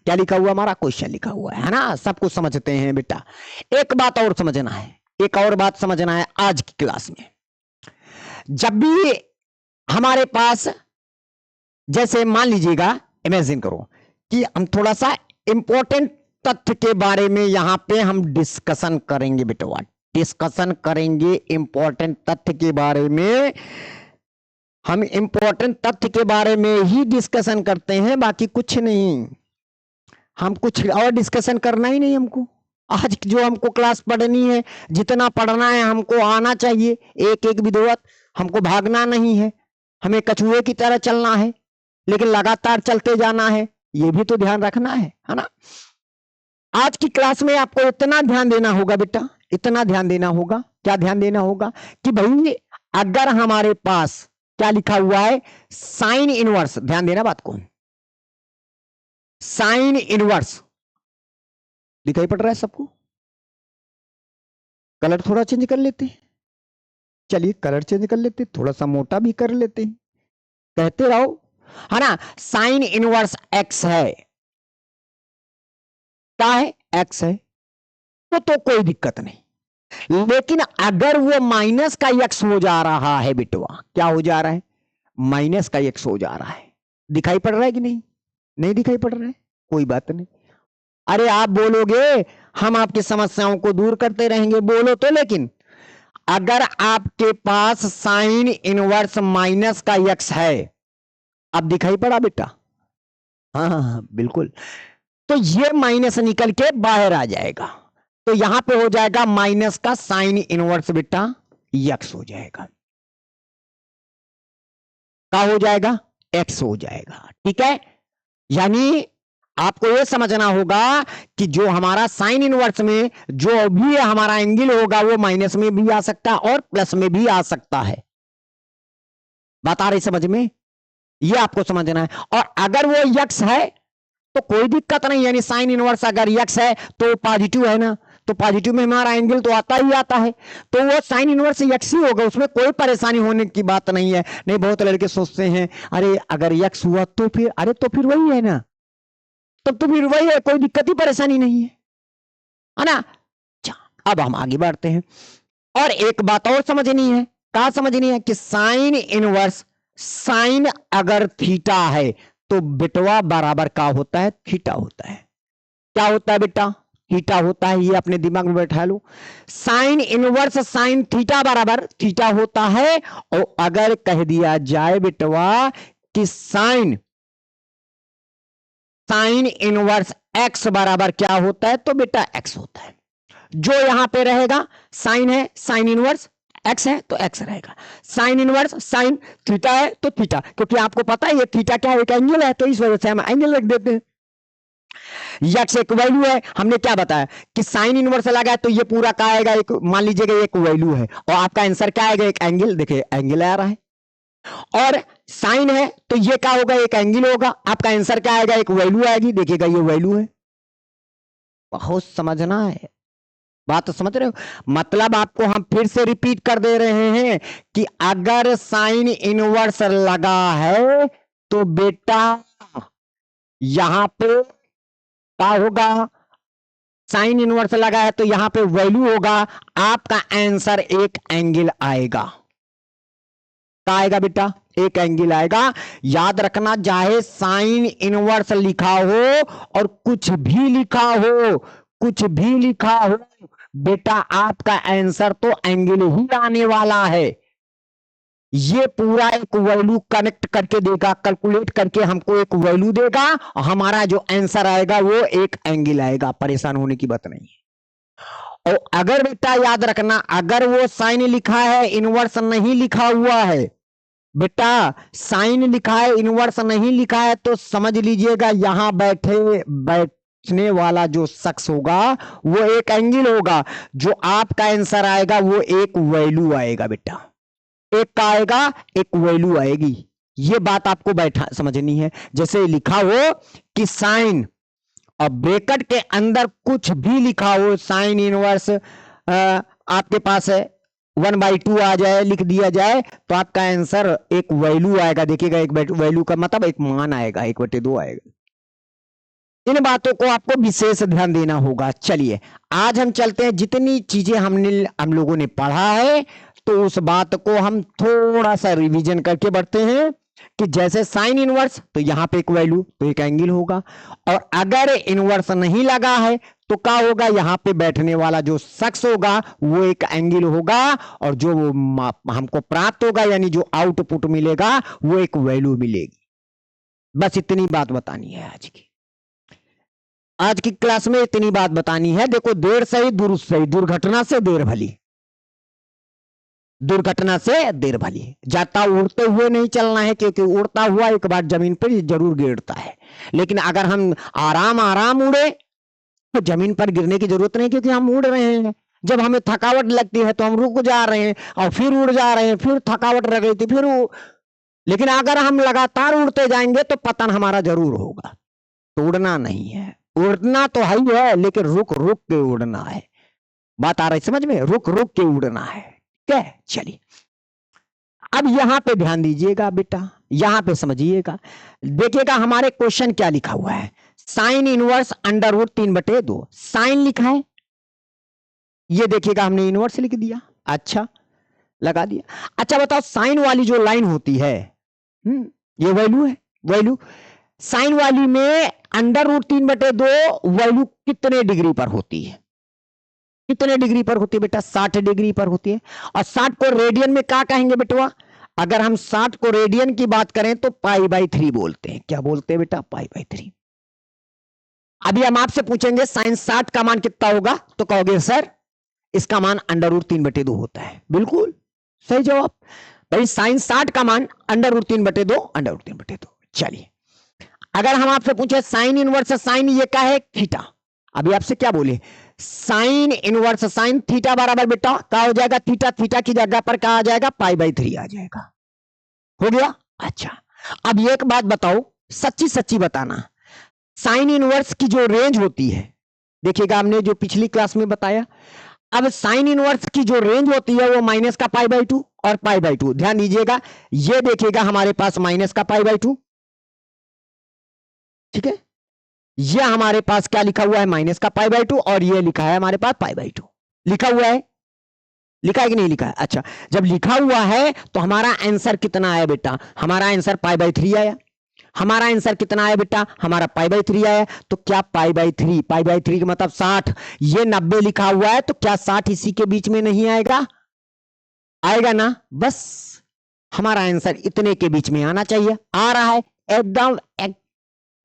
क्या लिखा हुआ, हमारा क्वेश्चन लिखा हुआ है ना, सब कुछ समझते हैं बेटा। एक बात और समझना है, एक और बात समझना है आज की क्लास में। जब भी हमारे पास, जैसे मान लीजिएगा, इमेजिन करो कि हम थोड़ा सा इंपॉर्टेंट तथ्य के बारे में यहां पे हम डिस्कशन करेंगे बेटवा, डिस्कशन करेंगे इंपॉर्टेंट तथ्य के बारे में। हम इंपॉर्टेंट तथ्य के बारे में ही डिस्कशन करते हैं, बाकी कुछ नहीं, हम कुछ और डिस्कशन करना ही नहीं हमको। आज जो हमको क्लास पढ़नी है, जितना पढ़ना है हमको आना चाहिए, एक एक विधिवत, हमको भागना नहीं है, हमें कछुए की तरह चलना है, लेकिन लगातार चलते जाना है, ये भी तो ध्यान रखना है ना। आज की क्लास में आपको इतना ध्यान देना होगा बेटा, इतना ध्यान देना होगा, क्या ध्यान देना होगा कि भाई अगर हमारे पास क्या लिखा हुआ है, साइन इनवर्स, ध्यान देना बात को, साइन इनवर्स दिखाई पड़ रहा है सबको, कलर थोड़ा चेंज कर लेते हैं, चलिए कलर चेंज कर लेते, थोड़ा सा मोटा भी कर लेते हैं, कहते रहो, है ना। साइन इनवर्स एक्स है, क्या है, एक्स है, तो कोई दिक्कत नहीं। लेकिन अगर वो माइनस का एक्स हो जा रहा है बेटवा, क्या हो जा रहा है, माइनस का एक्स हो जा रहा है, दिखाई पड़ रहा है कि नहीं, नहीं दिखाई पड़ रहा है, कोई बात नहीं। अरे आप बोलोगे हम आपकी समस्याओं को दूर करते रहेंगे, बोलो तो, लेकिन अगर आपके पास साइन इनवर्स माइनस का एक्स है, अब दिखाई पड़ा बेटा, हाँ बिल्कुल, तो ये माइनस निकल के बाहर आ जाएगा, तो यहां पे हो जाएगा माइनस का साइन इनवर्स बेटा एक्स हो जाएगा, क्या हो जाएगा, एक्स हो जाएगा। ठीक है, यानी आपको यह समझना होगा कि जो हमारा साइन इनवर्स में जो भी हमारा एंगल होगा वो माइनस में भी आ सकता है और प्लस में भी आ सकता है। बात आ रही समझ में? ये आपको समझना है। और अगर वो यक्स है तो कोई दिक्कत नहीं, यानी साइन इनवर्स अगर यक्स है तो पॉजिटिव है ना, तो पॉजिटिव में हमारा एंगल तो आता ही आता है, तो वो साइन इनवर्स यक्स ही होगा, उसमें कोई परेशानी होने की बात नहीं है। नहीं, बहुत लड़के सोचते हैं अरे अगर यक्स हुआ तो फिर, अरे तो फिर वही है ना, तब तो फिर वही है, कोई दिक्कत ही परेशानी नहीं है ना। अब हम आगे बढ़ते हैं और एक बात और समझनी है। क्या समझनी है? कि साइन इनवर्स, साइन अगर थीटा है तो बिटवा बराबर का होता है? थीटा होता है। क्या होता है बेटा? थीटा होता है। ये अपने दिमाग में बैठा लो, साइन इनवर्स साइन थीटा बराबर थीटा होता है। और अगर कह दिया जाए बेटवा कि साइन इनवर्स एक्स बराबर क्या होता है, तो बेटा एक्स होता है। जो यहां पे रहेगा साइन है, साइन इनवर्स एक्स है तो एक्स रहेगा, साइन इनवर्स साइन थीटा है तो थीटा, क्योंकि आपको पता है ये थीटा क्या है, एक एंगल है, तो इस वजह से हम एंगल रख देते हैं। यक्स एक वैल्यू है, हमने क्या बताया कि साइन इनवर्स लगा है तो ये पूरा क्या आएगा, एक मान लीजिएगा एक वैल्यू है और आपका आंसर क्या आएगा, एक एंगल। देखिए एंगल आ रहा है और साइन है तो ये क्या होगा, एक एंगल होगा, आपका आंसर क्या आएगा, एक वैल्यू आएगी। देखिएगा ये वैल्यू है। बहुत समझना है, बात तो समझ रहे हो? मतलब आपको हम फिर से रिपीट कर दे रहे हैं कि अगर साइन इनवर्स लगा है तो बेटा यहां पे क्या होगा, साइन इनवर्स लगा है तो यहां पे वैल्यू होगा, आपका आंसर एक एंगल आएगा। क्या आएगा बेटा? एक एंगल आएगा। याद रखना, चाहे साइन इनवर्स लिखा हो और कुछ भी लिखा हो, कुछ भी लिखा हो बेटा, आपका आंसर तो एंगल ही आने वाला है। ये पूरा एक वैल्यू कनेक्ट करके देगा, कैलकुलेट करके हमको एक वैल्यू देगा और हमारा जो आंसर आएगा वो एक एंगल आएगा। परेशान होने की बात नहीं है। और अगर बेटा याद रखना, अगर वो साइन लिखा है इनवर्स नहीं लिखा हुआ है, बेटा साइन लिखा है इनवर्स नहीं लिखा है, तो समझ लीजिएगा यहां बैठने वाला जो शख्स होगा वो एक एंगल होगा, जो आपका आंसर आएगा वो एक वैल्यू आएगा। बेटा एक का आएगा, एक वैल्यू आएगी। ये बात आपको बैठा समझनी है। जैसे लिखा हो कि साइन और ब्रैकेट के अंदर कुछ भी लिखा हो, साइन इनवर्स आपके पास है 1/2 आ जाए, लिख दिया जाए तो आपका आंसर एक वैल्यू आएगा। देखिएगा एक वैल्यू का मतलब एक मान आएगा, 1/2 आएगा। इन बातों को आपको विशेष ध्यान देना होगा। चलिए आज हम चलते हैं, जितनी चीजें हम लोगों ने पढ़ा है तो उस बात को हम थोड़ा सा रिवीजन करके बढ़ते हैं कि जैसे साइन इनवर्स तो यहां पे एक वैल्यू तो एक एंगल होगा, और अगर इनवर्स नहीं लगा है तो क्या होगा, यहां पे बैठने वाला जो शख्स होगा वो एक एंगल होगा, और जो हमको प्राप्त होगा यानी जो आउटपुट मिलेगा वो एक वैल्यू मिलेगी। बस इतनी बात बतानी है आज की क्लास में, इतनी बात बतानी है। देखो देर सही दुरुस्त सही, दुर्घटना से देर भली, दुर्घटना से देर भली। जाता उड़ते हुए नहीं चलना है, क्योंकि उड़ता हुआ एक बार जमीन पर जरूर गिरता है, लेकिन अगर हम आराम आराम उड़े तो जमीन पर गिरने की जरूरत नहीं, क्योंकि हम उड़ रहे हैं। जब हमें थकावट लगती है तो हम रुक जा रहे हैं और फिर उड़ जा रहे हैं, फिर थकावट लग गई थी फिर लेकिन अगर हम लगातार उड़ते जाएंगे तो पतन हमारा जरूर होगा। तो उड़ना नहीं है, उड़ना तो है ही है, लेकिन रुक रुक के उड़ना है। बात आ रही समझ में? रुक रुक के उड़ना है। क्या? चलिए अब यहां पे ध्यान दीजिएगा बेटा, यहां पे समझिएगा। देखिएगा हमारे क्वेश्चन क्या लिखा हुआ है, sine inverse under root 3/2 sine लिखा है। ये देखिएगा हमने इनवर्स लिख दिया, अच्छा लगा दिया। अच्छा बताओ साइन वाली जो लाइन होती है, ये वैल्यू है, वैल्यू साइन वाली में अंडर रूट 3/2 वैल्यू कितने डिग्री पर होती है? कितने डिग्री पर होती है बेटा? 60 डिग्री पर होती है। और 60 को रेडियन में क्या कहेंगे बेटवा? अगर हम 60 को रेडियन की बात करें तो π/3 बोलते हैं। क्या बोलते हैं बेटा? π/3। अभी हम आपसे पूछेंगे साइन 60 का मान कितना होगा, तो कहोगे सर इसका मान अंडर रूट 3/2 होता है। बिल्कुल सही जवाब भाई, साइन 60 का मान अंडर रूट 3/2 चलिए अगर हम आपसे पूछे साइन इनवर्स साइन ये क्या है, थीटा, अभी आपसे क्या बोले, साइन इनवर्स साइन थीटा बराबर बेटा क्या हो जाएगा, थीटा, थीटा की जगह पर क्या आ जाएगा, π/3 आ जाएगा। हो गया। अच्छा, अब एक बात बताओ, सच्ची सच्ची बताना, साइन इनवर्स की जो रेंज होती है, देखिएगा हमने जो पिछली क्लास में बताया, अब साइन इनवर्स की जो रेंज होती है वो माइनस का π/2 और π/2, ध्यान दीजिएगा, ये देखिएगा हमारे पास माइनस का π/2, ठीक है, ये हमारे पास क्या लिखा हुआ है, माइनस का π/2, और ये लिखा है हमारे पास π/2, लिखा हुआ है, लिखा है कि नहीं लिखा है। अच्छा, जब लिखा हुआ है तो हमारा आंसर कितना आया बेटा, हमारा आंसर π/3 आया, हमारा आंसर कितना आया बेटा, हमारा π/3 आया, तो क्या π/3, π/3 का मतलब 60, ये 90 लिखा हुआ है, तो क्या 60 इसी के बीच में नहीं आएगा, आएगा ना, बस हमारा आंसर इतने के बीच में आना चाहिए, आ रहा है एकदम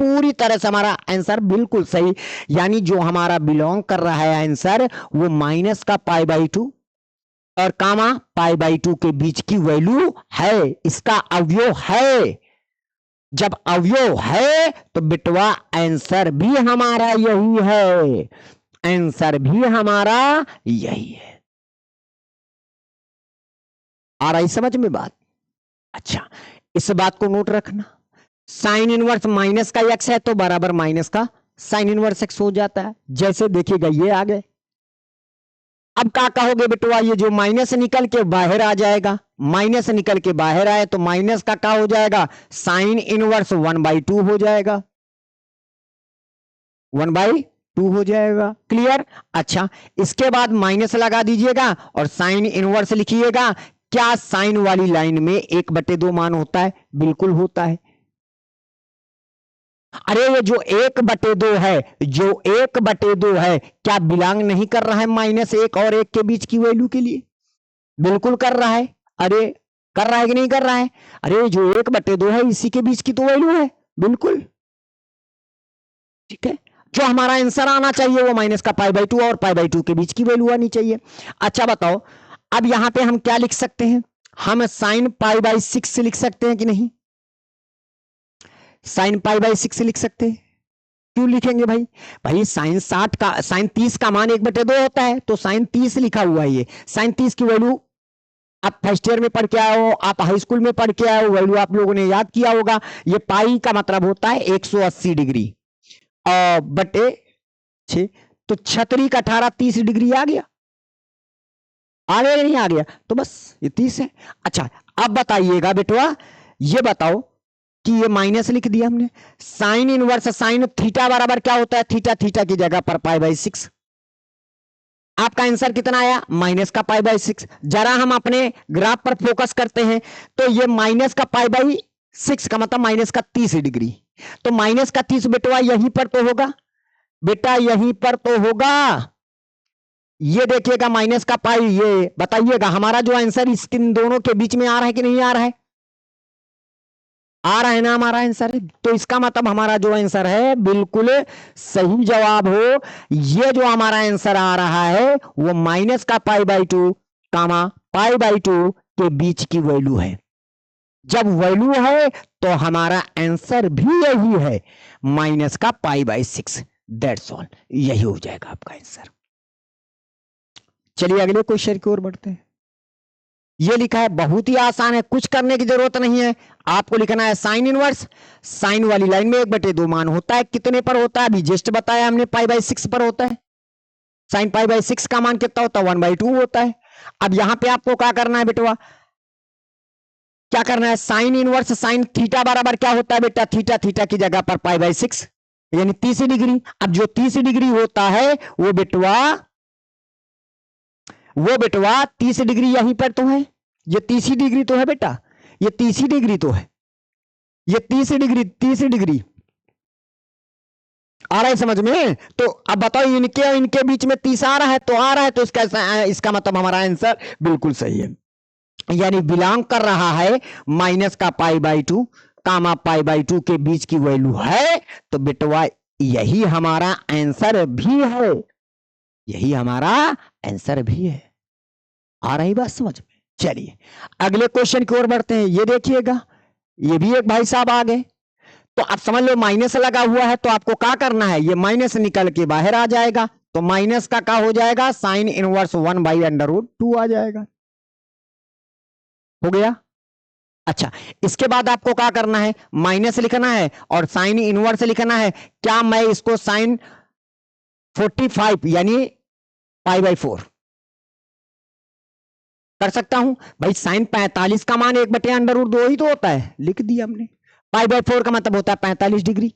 पूरी तरह से हमारा आंसर बिल्कुल सही, यानी जो हमारा बिलोंग कर रहा है आंसर वो माइनस का π/2 और कामा π/2 के बीच की वैल्यू है, इसका अवयव है, जब अवयव है तो बिटवा आंसर भी हमारा यही है, आंसर भी हमारा यही है। आ रही समझ में बात। अच्छा, इस बात को नोट रखना, साइन इनवर्स माइनस का एक्स है तो बराबर माइनस का साइन इनवर्स एक्स हो जाता है, जैसे देखिएगा ये आ गए। अब क्या कहोगे बेटवा, ये जो माइनस निकल के बाहर आ जाएगा, माइनस निकल के बाहर आए तो माइनस का क्या हो जाएगा, साइन इनवर्स 1/2 हो जाएगा, 1/2 हो जाएगा, क्लियर। अच्छा, इसके बाद माइनस लगा दीजिएगा और साइन इनवर्स लिखिएगा, क्या साइन वाली लाइन में 1/2 मान होता है, बिल्कुल होता है। अरे ये जो 1/2 है, जो 1/2 है, क्या बिलोंग नहीं कर रहा है -1 और 1 के बीच की वैल्यू के लिए, बिल्कुल कर रहा है। अरे कर रहा है कि नहीं कर रहा है, अरे जो 1/2 है इसी के बीच की तो वैल्यू है, बिल्कुल, ठीक है। जो हमारा आंसर आना चाहिए वो माइनस का π/2 और π/2 के बीच की वैल्यू आनी चाहिए। अच्छा बताओ, अब यहां पे हम क्या लिख सकते हैं, हम साइन π/6 लिख सकते हैं कि नहीं, साइन π/6 लिख सकते हैं, क्यों लिखेंगे भाई, भाई साइन 60 का, साइन 30 का मान 1/2 होता है, तो साइन 30 लिखा हुआ है, ये साइन 30 की वैल्यू आप फर्स्ट ईयर में पढ़ के आए हो, आप हाई स्कूल में पढ़ के आए हो, वैल्यू आप लोगों ने याद किया होगा, ये पाई का मतलब होता है 180 डिग्री और बटे 6, तो छतरी का 18 30 डिग्री आ गया, आ गया नहीं आ गया, तो बस ये 30 है। अच्छा, अब बताइएगा बेटवा, ये बताओ कि ये माइनस लिख दिया हमने, साइन इनवर्स साइन थीटा बराबर क्या होता है, थीटा, थीटा की जगह पर π/6, आपका आंसर कितना आया, माइनस का π/6। जरा हम अपने ग्राफ पर फोकस करते हैं, तो ये माइनस का π/6 का मतलब माइनस का 30 डिग्री, तो माइनस का 30 बेटवा यहीं पर तो होगा, बेटा यहीं पर तो होगा, ये देखिएगा माइनस का पाई, ये बताइएगा हमारा जो आंसर इन दोनों के बीच में आ रहा है कि नहीं आ रहा है, आ रहा है ना हमारा आंसर, तो इसका मतलब हमारा जो आंसर है बिल्कुल सही जवाब हो, ये जो हमारा आंसर आ रहा है वो माइनस का π/2 कामा π/2 के बीच की वैल्यू है। जब वैल्यू है तो हमारा आंसर भी यही है, माइनस का π/6, दैट्स ऑल, यही हो जाएगा आपका आंसर। चलिए अगले क्वेश्चन की ओर बढ़ते हैं। ये लिखा है, बहुत ही आसान है, कुछ करने की जरूरत नहीं है, आपको लिखना है साइन इनवर्स, साइन वाली लाइन में 1/2 मान होता है, कितने पर होता है, अभी जस्ट बताया हमने, π/6 पर होता है, साइन π/6 का मान कितना होता है, 1/2 होता है। अब यहां पे आपको क्या करना है बेटवा, क्या करना है, साइन इनवर्स साइन थीटा बराबर क्या होता है बेटा, थीटा, थीटा की जगह पर π/6 यानी 30 डिग्री। अब जो 30 डिग्री होता है वो बेटवा 30 डिग्री यहीं पर तो है, ये 30 डिग्री तो है बेटा, ये 30 डिग्री तो है, ये 30 डिग्री आ रहा है समझ में। तो अब बताओ, इनके बीच में 30 आ रहा है, तो आ रहा है, तो इसका मतलब हमारा आंसर बिल्कुल सही है, यानी बिलोंग कर रहा है माइनस का π/2 कामा π/2 के बीच की वैल्यू है, तो बेटवा यही हमारा आंसर भी है, यही हमारा आंसर भी है। आ रही बात समझ में। चलिए अगले क्वेश्चन की ओर बढ़ते हैं। ये देखिएगा, ये भी एक भाई साहब आ गए, तो आप समझ लो माइनस लगा हुआ है, तो आपको क्या करना है, ये माइनस निकल के बाहर आ जाएगा, तो माइनस का क्या हो जाएगा, साइन इनवर्स 1/√2 आ जाएगा। हो गया। अच्छा, इसके बाद आपको क्या करना है, माइनस लिखना है और साइन इनवर्स लिखना है। क्या मैं इसको साइन 45 यानी π/4 कर सकता हूं? भाई साइन 45 का मान 1/√2 ही तो होता है, लिख दिया हमने। π/4 का मतलब होता है 45 डिग्री।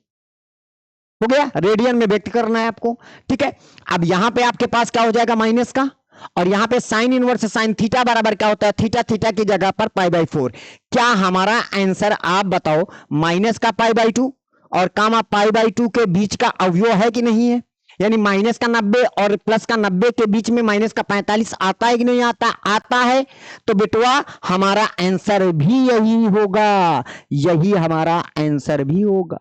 हो गया, रेडियन में व्यक्त करना है आपको। ठीक है, अब यहां पे आपके पास क्या हो जाएगा, माइनस का, और यहां पे साइन इनवर्स साइन थीटा बराबर क्या होता है, थीटा, थीटा की जगह पर π/4। क्या हमारा आंसर आप बताओ, माइनस का π/2 और कामा π/2 के बीच का अवयव है कि नहीं है? यानी माइनस का 90 और प्लस का 90 के बीच में माइनस का 45 आता है कि नहीं आता? आता है। तो बेटवा हमारा आंसर भी यही होगा, यही हमारा आंसर भी होगा,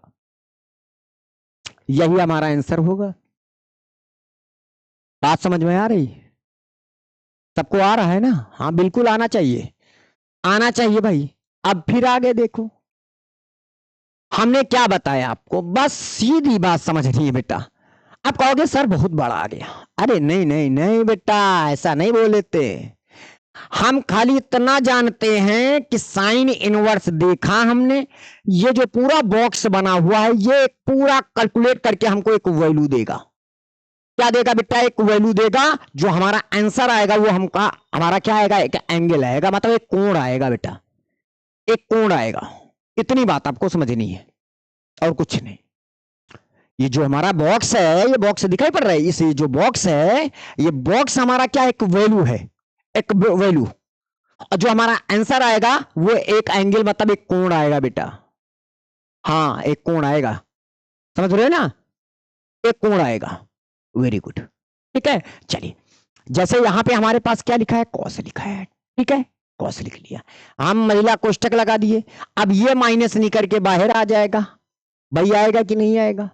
यही हमारा आंसर होगा। बात समझ में आ रही? सबको आ रहा है ना? हाँ बिल्कुल आना चाहिए, आना चाहिए भाई। अब फिर आगे देखो, हमने क्या बताया आपको, बस सीधी बात समझनी है बेटा। आप कहोगे सर बहुत बड़ा आ गया, अरे नहीं नहीं नहीं बेटा, ऐसा नहीं बोलते। हम खाली इतना जानते हैं कि साइन इनवर्स देखा हमने, ये जो पूरा बॉक्स बना हुआ है ये पूरा कैलकुलेट करके हमको एक वैल्यू देगा। क्या देगा बेटा? एक वैल्यू देगा, जो हमारा आंसर आएगा वो हमका हमारा क्या आएगा, एक एंगल आएगा, मतलब एक कोण आएगा बेटा, एक कोण आएगा। इतनी बात आपको समझनी है और कुछ नहीं। ये जो हमारा बॉक्स है, ये बॉक्स दिखाई पड़ रहा है, इस जो बॉक्स है, ये बॉक्स हमारा क्या एक वैल्यू है, एक वैल्यू, और जो हमारा आंसर आएगा वो एक एंगल, मतलब एक कोण आएगा बेटा। हाँ एक कोण आएगा, समझ रहे हो ना, एक कोण आएगा। वेरी गुड, ठीक है। चलिए, जैसे यहां पे हमारे पास क्या लिखा है, कॉस लिखा है, ठीक है, कॉस लिख लिया, हम महिला कोष्टक लगा दिए। अब ये माइनस निकल के बाहर आ जाएगा, भाई आएगा कि नहीं आएगा?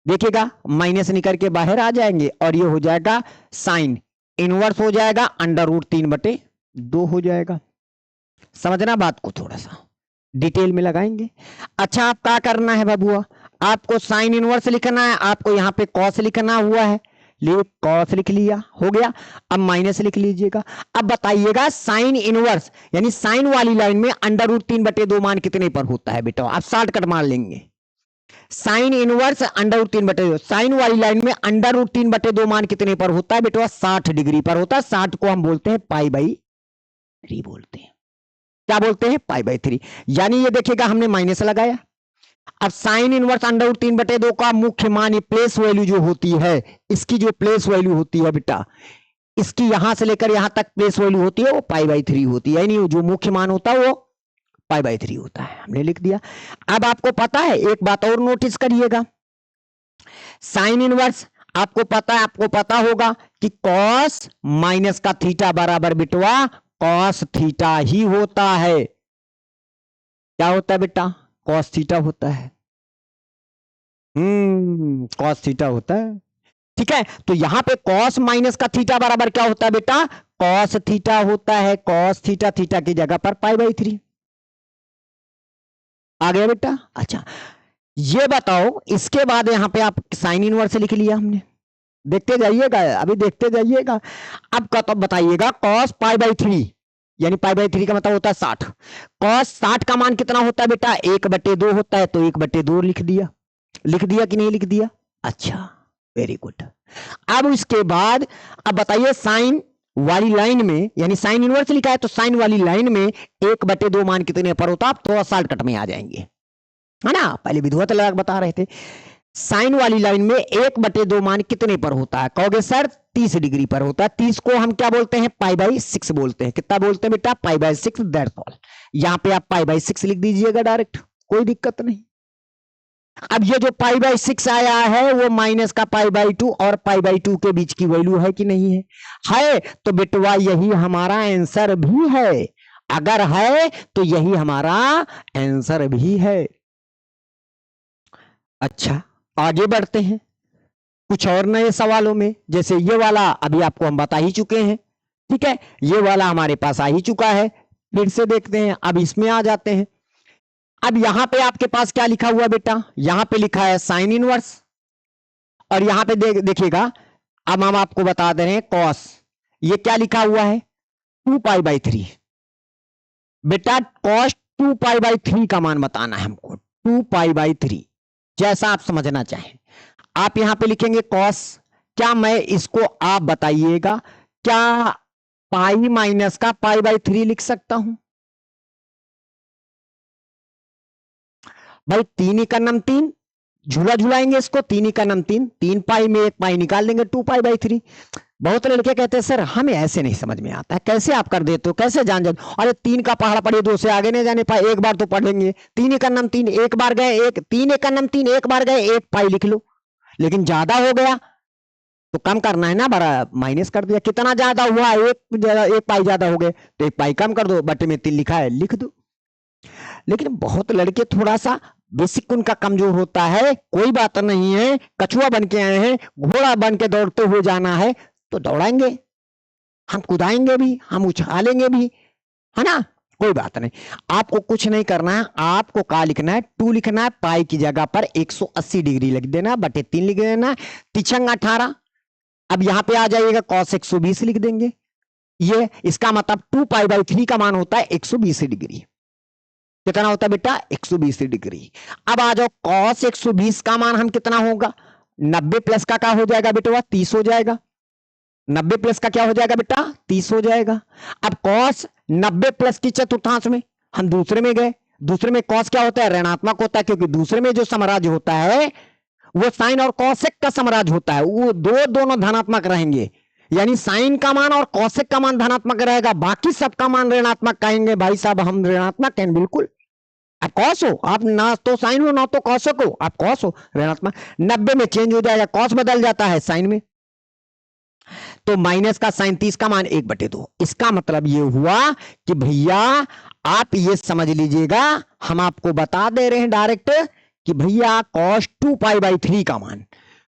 देखिएगा, माइनस निकल के बाहर आ जाएंगे और ये हो जाएगा साइन इनवर्स हो जाएगा √3/2 हो जाएगा। समझना बात को, थोड़ा सा डिटेल में लगाएंगे। अच्छा, आप क्या करना है बाबूआ, आपको साइन इनवर्स लिखना है, आपको यहाँ पे कॉस लिखना हुआ है, लिए कॉस लिख लिया, हो गया। अब माइनस लिख लीजिएगा। अब बताइएगा साइन इनवर्स यानी साइन वाली लाइन में √3/2 मान कितने पर होता है बेटा? आप शॉर्टकट मार लेंगे, साइन इनवर्स √3/2, साइन वाली लाइन में √3/2 मान कितने पर होता है बेटा? 60 डिग्री पर होता है। 60 को हम बोलते हैं π/3 बोलते हैं। क्या बोलते हैं? π/3। यानी ये देखिएगा हमने माइनस लगाया। अब साइन इनवर्स √3/2 का मुख्य मान, प्लेस वैल्यू जो होती है, इसकी जो प्लेस वैल्यू होती है बेटा, इसकी यहां से लेकर यहां तक प्लेस वैल्यू होती है वो π/3 होती है, यानी जो मुख्य मान होता है वो π/3 होता है। हमने लिख दिया। अब आपको पता है, एक बात और नोटिस करिएगा, साइन इनवर्स आपको पता होगा कि कॉस माइनस का थीटा बराबर बिटवा कॉस थीटा ही होता है। क्या होता है बेटा? कॉस थीटा होता है। कॉस थीटा होता है, ठीक है। तो यहां पे कॉस माइनस का थीटा बराबर क्या होता है बेटा? कॉस थीटा होता है। कॉस थीटा, थीटा की जगह पर π/3 आ गया बेटा। अच्छा, ये बताओ, इसके बाद यहां पे आप साइन इनवर्स लिख लिया हमने, देखते जाइएगा, अभी देखते जाइएगा। अब तो बताइएगा कॉस π/3 यानी π/3 का मतलब होता है 60। कॉस 60 का मान कितना होता है बेटा? 1/2 होता है, तो 1/2 लिख दिया। लिख दिया कि नहीं लिख दिया? अच्छा, वेरी गुड। अब इसके बाद अब बताइए, साइन वाली लाइन में, यानी साइन इनवर्स लिखा है तो साइन वाली लाइन में 1/2 मान कितने पर होता है? आप थोड़ा शॉर्टकट में आ जाएंगे, है ना, पहले विधुवत लगा बता रहे थे। साइन वाली लाइन में 1/2 मान कितने पर होता है? कहोगे सर 30 डिग्री पर होता है। 30 को हम क्या बोलते हैं? π/6 बोलते हैं। कितना बोलते हैं बेटा? π/6, दैट्स ऑल। यहां पे आप π/6 लिख दीजिएगा डायरेक्ट, कोई दिक्कत नहीं। अब ये जो π/6 आया है वो माइनस का π/2 और π/2 के बीच की वैल्यू है कि नहीं है? है, तो बेटवा यही हमारा आंसर भी है। अगर है तो यही हमारा आंसर भी है। अच्छा, आगे बढ़ते हैं कुछ और नए सवालों में। जैसे ये वाला अभी आपको हम बता ही चुके हैं, ठीक है, ये वाला हमारे पास आ ही चुका है। फिर से देखते हैं, अब इसमें आ जाते हैं। अब यहां पे आपके पास क्या लिखा हुआ बेटा, यहां पे लिखा है साइन इनवर्स, और यहां पे देखिएगा, अब हम आपको बता दे रहे हैं कॉस, ये क्या लिखा हुआ है 2π/3। बेटा कॉस 2π/3 का मान बताना है हमको, 2π/3, जैसा आप समझना चाहें। आप यहां पे लिखेंगे कॉस, क्या मैं इसको आप बताइएगा, क्या पाई माइनस का π/3 लिख सकता हूं? भाई 3 झूला झुलाएंगे इसको, 3 3 पाई में 1 पाई निकाल लेंगे, 2π/3। बहुत लड़के कहते हैं सर हमें ऐसे नहीं समझ में आता है, कैसे आप कर देते हो, कैसे जान जाते, अरे 3 का पहाड़ पड़े 2 से आगे नहीं जाने पाए, एक बार तो पढ़ेंगे, 3 एक बार गए, 3 एक बार गए, 1 पाई लिख लो। लेकिन ज्यादा हो गया तो कम करना है ना, बड़ा माइनस कर दिया, कितना ज्यादा हुआ, 1 पाई ज्यादा हो गए तो 1 पाई कम कर दो, बटे में 3 लिखा है लिख दो। लेकिन बहुत लड़के थोड़ा सा बेसिक उनका कमजोर होता है, कोई बात नहीं है, कछुआ बन के आए हैं, घोड़ा बन के दौड़ते हुए जाना है तो दौड़ाएंगे, हम कुदाएंगे भी, हम उछालेंगे भी, है ना, कोई बात नहीं। आपको कुछ नहीं करना है, आपको क्या लिखना है, 2 लिखना है, पाई की जगह पर 180 डिग्री लिख देना, बटे 3 लिख देना, तिछंग 18। अब यहां पे आ जाइएगा cos 120 लिख देंगे, ये इसका मतलब 2π/3 का मान होता है 120 डिग्री। कितना होता है बेटा 120 डिग्री। अब आ जाओ cos 120 का मान हम कितना होगा, 90 प्लस का क्या हो जाएगा बेटा 30 हो जाएगा, 90 प्लस का क्या हो जाएगा बेटा 30 हो जाएगा। अब cos 90 प्लस की चतुर्थांश में हम दूसरे में गए, दूसरे में cos क्या होता है ऋणात्मक होता है, क्योंकि दूसरे में जो साम्राज्य होता है वो साइन और कॉसेक का साम्राज्य होता है, वो दोनों धनात्मक रहेंगे, यानी साइन का मान और कौशिक का मान धनात्मक रहेगा, बाकी सबका मान ऋणात्मक कहेंगे। भाई साहब हम ऋणात्मक कहेंगे, बिल्कुल आप कॉस हो, आप ना तो साइन हो ना तो कौशिक हो, आप कॉस हो ऋणात्मक। 90 में चेंज हो जाएगा, कॉस बदल जाता है साइन में, तो माइनस का साइन 30 का मान 1/2। इसका मतलब ये हुआ कि भैया आप ये समझ लीजिएगा, हम आपको बता दे रहे हैं डायरेक्ट कि भैया cos 2π/3 का मान,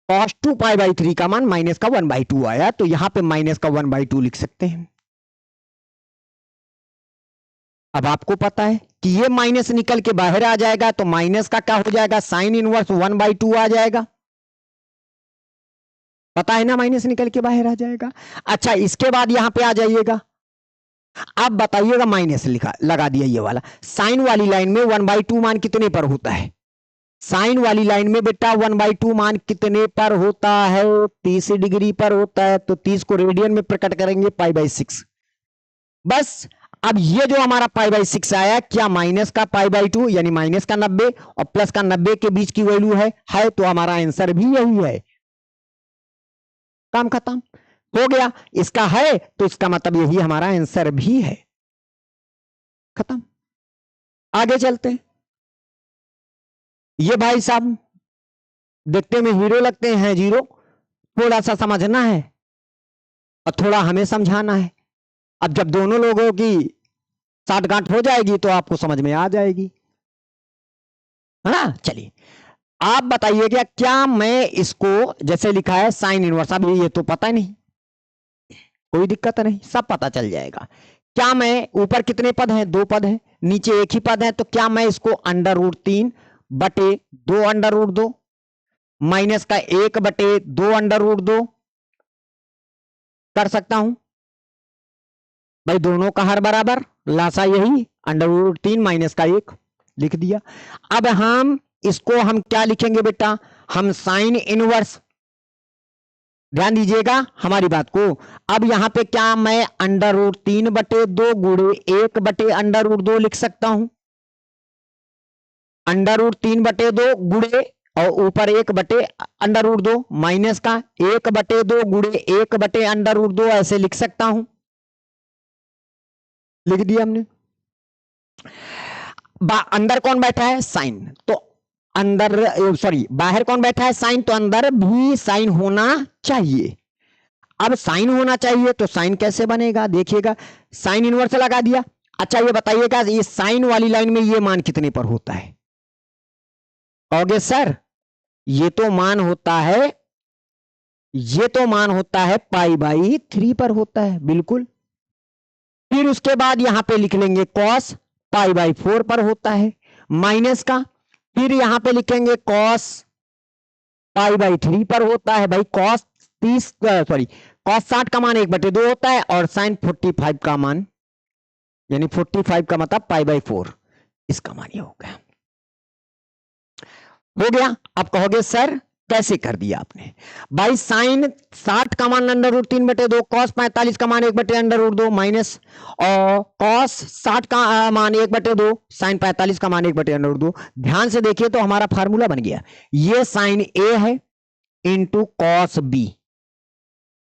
cos 2π/3 का मान माइनस का 1/2 आया, तो यहां पे माइनस का 1/2 लिख सकते हैं। अब आपको पता है कि ये माइनस निकल के बाहर आ जाएगा, तो माइनस का क्या हो जाएगा साइन इनवर्स 1/2 आ जाएगा, पता है ना, माइनस निकल के बाहर आ जाएगा। अच्छा इसके बाद यहां पे आ जाइएगा, आप बताइएगा माइनस लिखा लगा दिया ये वाला, साइन वाली लाइन में 1/2 मान कितने पर होता है, साइन वाली लाइन में बेटा 1/2 मान कितने पर होता है 30 डिग्री पर होता है, तो 30 को रेडियन में प्रकट करेंगे π/6। बस अब ये जो हमारा π/6 आया, क्या माइनस का π/2 यानी माइनस का 90 और प्लस का 90 के बीच की वैल्यू है तो हमारा आंसर भी यही है, काम खत्म हो गया। इसका है तो इसका मतलब यही हमारा आंसर भी है, खत्म। आगे चलते हैं। ये भाई साहब देखते में हीरो लगते हैं, जीरो, थोड़ा सा समझना है और थोड़ा हमें समझाना है। अब जब दोनों लोगों की साठगांठ हो जाएगी तो आपको समझ में आ जाएगी, है ना। चलिए आप बताइएगा, क्या मैं इसको जैसे लिखा है साइन इनवर्स, अब ये तो पता नहीं, कोई दिक्कत नहीं, सब पता चल जाएगा। क्या मैं ऊपर कितने पद हैं, 2 पद हैं, नीचे एक ही पद है, तो क्या मैं इसको √3 बटे 2 √2 माइनस का 1 बटे 2 √2 कर सकता हूं। भाई दोनों का हर बराबर, लासा यही √3 माइनस का 1 लिख दिया। अब हम इसको हम क्या लिखेंगे बेटा, हम साइन इनवर्स, ध्यान दीजिएगा हमारी बात को। अब यहां पे क्या मैं √3 बटे 2 गुणे 1 बटे √2 लिख सकता हूं, √3 बटे 2 गुणे और ऊपर 1 बटे √2 माइनस का 1 बटे 2 गुणे 1 बटे √2 ऐसे लिख सकता हूं, लिख दिया हमने। अंदर कौन बैठा है साइन, तो अंदर सॉरी बाहर कौन बैठा है साइन, तो अंदर भी साइन होना चाहिए। अब साइन होना चाहिए तो साइन कैसे बनेगा, देखिएगा साइन इनवर्स लगा दिया। अच्छा ये बताइएगा, ये साइन वाली लाइन में ये मान कितने पर होता है, कहोगे सर ये तो मान होता है, ये तो मान होता है π/3 पर होता है, बिल्कुल। फिर उसके बाद यहां पे लिख लेंगे cos π/4 पर होता है, माइनस का, फिर यहां पे लिखेंगे कॉस पाई बाई 3 पर होता है भाई कॉस 60 का मान 1/2 होता है और साइन 45 का मान, यानी 45 का मतलब पाई बाई 4, इसका मान ये हो गया। हो गया। अब कहोगे सर कैसे कर दिया आपने? भाई साइन 60 का मान √3/2, कॉस 45 का मान 1/√2 माइनस, और कॉस 60 का मान 1/2, साइन 45 का मान 1/√2। ध्यान से देखिए तो हमारा फार्मूला बन गया, ये साइन ए है इंटू कॉस बी,